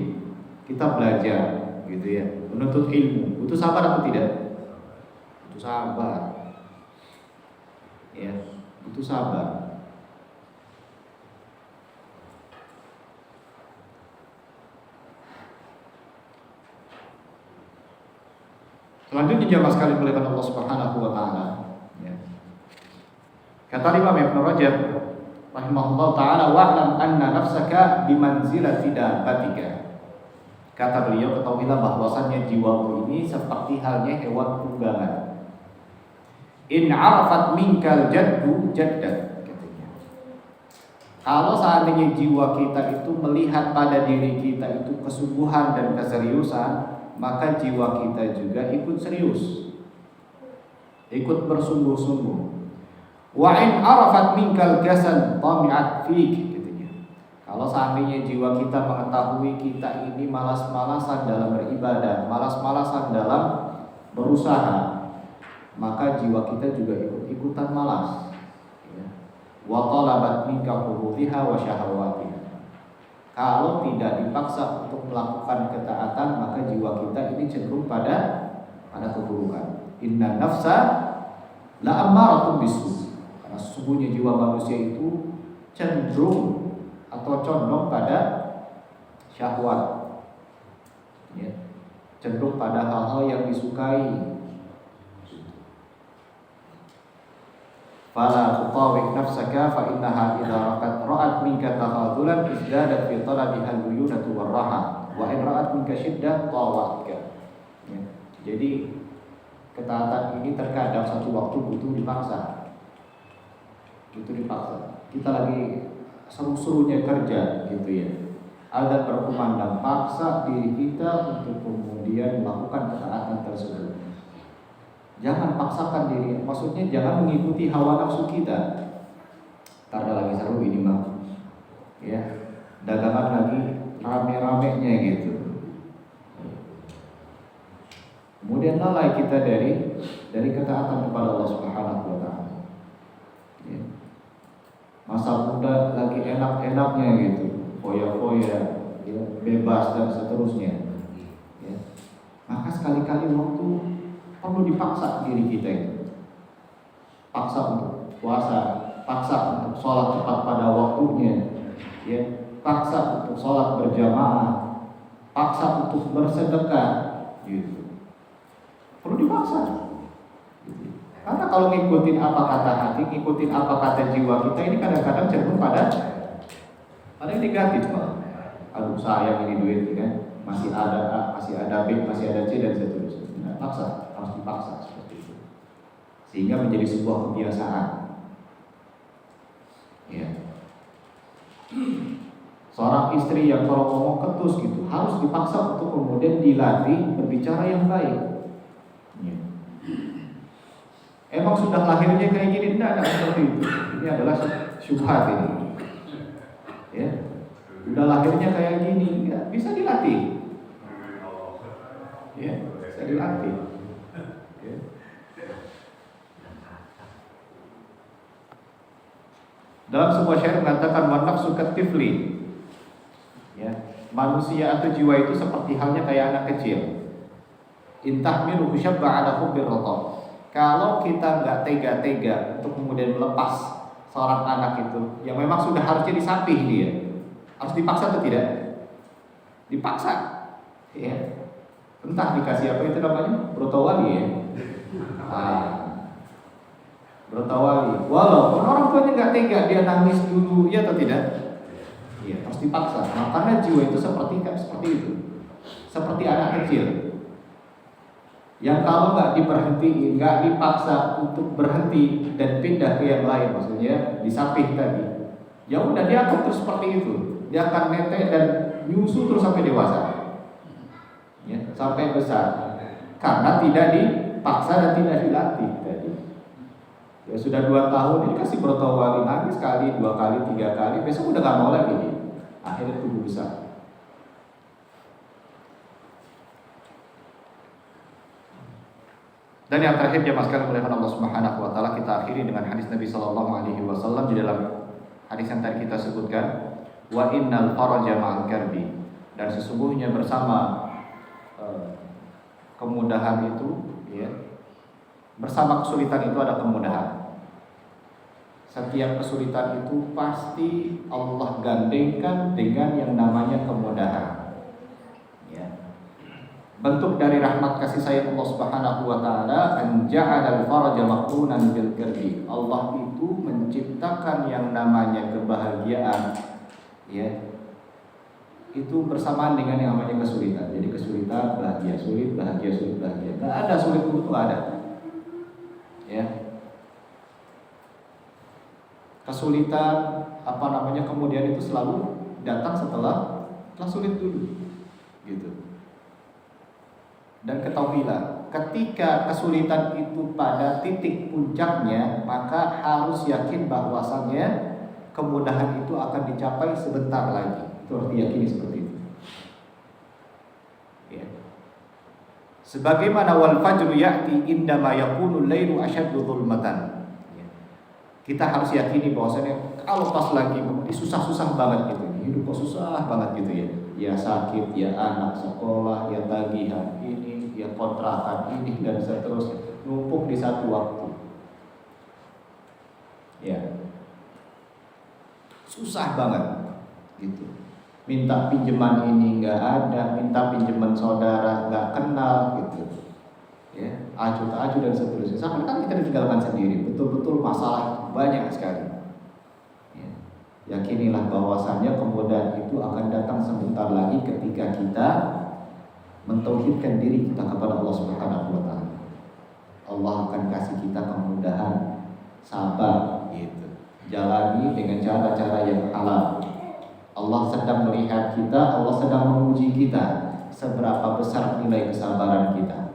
kita belajar, gitu ya, menuntut ilmu. Butuh sabar atau tidak? Butuh sabar, ya, butuh sabar. Selanjutnya jemaah sekalian muliakan Allah Subhanahu wa taala, ya. Kata Imam Ibnu Rajab rahimahullah ta'ala, wa'lam anna nafsaka bimanzilati dabbatika. Kata beliau, ketahuilah bahwasannya jiwamu ini seperti halnya hewan tunggangan. In arafat minkal jaddu jaddak, katanya. Kalau seandainya jiwa kita itu melihat pada diri kita itu kesungguhan dan keseriusan, maka jiwa kita juga ikut serius, ikut bersungguh-sungguh. Wa in arafat minkal kasal tami'at fik, katanya. Kalau seandainya jiwa kita mengetahui kita ini malas-malasan dalam beribadah, malas-malasan dalam berusaha, maka jiwa kita juga ikut-ikutan malas. Wa talabat minka hurutiha wa syahawatiha. Kalau tidak dipaksa untuk melakukan ketaatan, maka jiwa kita ini cenderung pada keburukan. Inna nafsa la ammaratun bisu. Karena sesungguhnya jiwa manusia itu cenderung atau condong pada syahwat, ya, cenderung pada hal-hal yang disukai. Fala tutawik nafsaka fa innaha idza ra'at minka takhadulan izdadat fi talabiha al-uyunatu war-raha wa in ra'at minka syiddah tawatka. Ya. Jadi ketaatan ini terkadang satu waktu butuh dipaksa. Kita lagi seru-serunya kerja gitu ya, ada berkumandang, paksa diri kita untuk kemudian melakukan ketaatan tersebut. Jangan paksakan diri, maksudnya jangan mengikuti hawa nafsu kita. Karena lagi seru ini mah, ya, dagangan lagi rame-ramenya gitu. Kemudian lalai kita dari ketaatan kepada Allah Subhanahu wa taala. Ya. Masa muda lagi enak-enaknya gitu, foya-foya, ya, bebas dan seterusnya. Ya. Maka sekali-kali waktu perlu dipaksa diri kita itu. Paksa untuk puasa, paksa untuk sholat tepat pada waktunya, ya, paksa untuk sholat berjamaah, paksa untuk bersedekah, gitu. Perlu dipaksa. Karena kalau ngikutin apa kata hati, ngikutin apa kata jiwa kita, ini kadang-kadang cenderung pada yang negatif, Pak. Aduh sayang ini duit, kan? Masih ada A, masih ada B, masih ada C dan seterusnya. Nah, paksa, harus dipaksa seperti itu. Sehingga menjadi sebuah kebiasaan. Ya. Seorang istri yang kalau ngomong ketus gitu, harus dipaksa untuk kemudian dilatih berbicara yang baik. Emang sudah lahirnya kayak gini? Tidak seperti itu. Ini adalah syubhat ini. Ya, sudah lahirnya kayak gini, ya, bisa dilatih. Ya, bisa dilatih. Ya. Dalam sebuah syair mengatakan wan nafsu katifli. Ya, manusia atau jiwa itu seperti halnya kayak anak kecil. Intahmilu syabba ala hubbir ratab. Kalau kita nggak tega-tega untuk kemudian melepas seorang anak itu, yang memang sudah harusnya disapih dia, harus dipaksa atau tidak? Dipaksa, ya. Entah dikasih apa itu namanya, brotowali ya. Brotowali. Walaupun orang tuanya nggak tega, dia nangis dulu, ya atau tidak? Iya, harus dipaksa. Nah, karena jiwa itu seperti itu, seperti anak kecil. Yang kalau nggak diberhentiin, nggak dipaksa untuk berhenti dan pindah ke yang lain, maksudnya disapih tadi, ya udah dia akan terus seperti itu, dia akan netek dan nyusu terus sampai dewasa, ya, sampai besar, karena tidak dipaksa dan tidak dilatih tadi. Ya sudah 2 tahun ini kasih brotowali lagi sekali, 2 kali, 3 kali, besok udah nggak mau lagi, akhirnya tumbuh besar. Dan yang terakhir jemaah sekalian oleh Allah Subhanahu wa taala, kita akhiri dengan hadis Nabi sallallahu alaihi wasallam di dalam hadis yang tadi kita sebutkan, wa innal faraja ma'al karbi, dan sesungguhnya bersama kemudahan itu, ya, bersama kesulitan itu ada kemudahan. Setiap kesulitan itu pasti Allah gandengkan dengan yang namanya kemudahan. Bentuk dari rahmat kasih sayang Allah Subhanahu wa taala, an ja'ala al-faraja maqrunan bil karbi. Allah itu menciptakan yang namanya kebahagiaan, ya, itu bersamaan dengan yang namanya kesulitan. Jadi kesulitan, bahagia, sulit, bahagia, sulit, bahagia. Enggak ada sulit itu ada. Ya. Kesulitan kemudian itu selalu datang setelah sulit dulu. Gitu. Dan ketahuilah, ketika kesulitan itu pada titik puncaknya, maka harus yakin bahwasannya kemudahan itu akan dicapai sebentar lagi. Itu harus diyakini seperti itu. Ya. Sebagaimana wal fajru ya'ti indama yakunu lailu asyaddu dhulmatan. Ya. Kita harus yakini bahwasanya kalau pas lagi susah-susah banget gitu. Hidup kok susah banget gitu ya. Ya sakit, ya anak sekolah, ya tagihan ini, ya kontrakan ini dan seterusnya. Numpuk di satu waktu. Ya. Susah banget gitu. Minta pinjaman ini nggak ada, minta pinjaman saudara nggak kenal gitu, ya, acuh dan seterusnya. Sampai kan kita ditinggalkan sendiri, betul-betul masalah banyak sekali. Ya. Yakinilah bahwasannya kemudahan itu akan datang sebentar lagi ketika kita mentauhidkan diri kita kepada Allah Subhanahu wa Ta'ala. Allah akan kasih kita kemudahan, sabar, gitu. Jalani dengan cara-cara yang halal. Allah sedang melihat kita, Allah sedang menguji kita seberapa besar nilai kesabaran kita.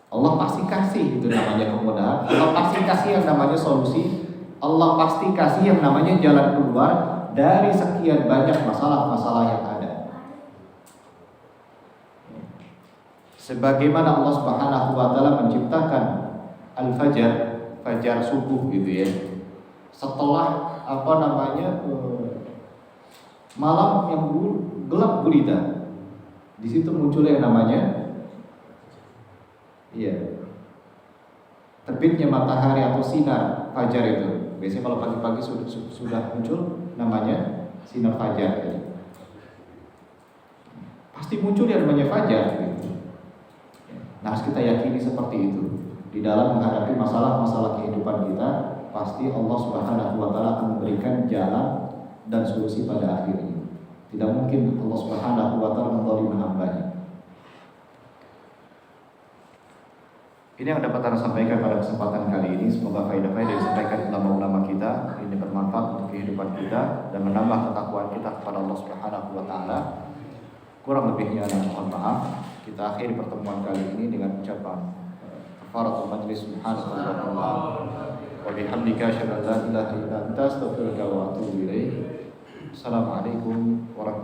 Allah pasti kasih itu namanya kemudahan. Allah pasti kasih yang namanya solusi. Allah pasti kasih yang namanya jalan keluar dari sekian banyak masalah-masalah yang ada. Sebagaimana Allah Subhanahu wa Ta'ala menciptakan al-fajar, fajar subuh gitu ya. Setelah malam yang gelap gulita, di situ muncul yang namanya terbitnya matahari atau sinar fajar itu. Biasanya kalau pagi-pagi sudah muncul namanya sinar fajar. Pasti muncul yang namanya fajar. Nah, harus kita yakini seperti itu. Di dalam menghadapi masalah-masalah kehidupan kita, pasti Allah Subhanahu wa Ta'ala akan memberikan jalan dan solusi pada akhirnya. Tidak mungkin Allah Subhanahu wa Ta'ala menzalimi hambanya. Ini yang dapat saya sampaikan pada kesempatan kali ini. Semoga faedah-faedah yang disampaikan ulama-ulama kita ini bermanfaat untuk kehidupan kita dan menambah ketakwaan kita kepada Allah Subhanahu wa Ta'ala. Kurang lebihnya mohon maaf. Kita akhiri pertemuan kali ini dengan ucapan kafaratul majlis. Subhanallah wa bihamdika asyhadu an la ilaha illa anta astaghfiruka wa atubu ilaik. Assalamualaikum warahmatullahi wabarakatuh.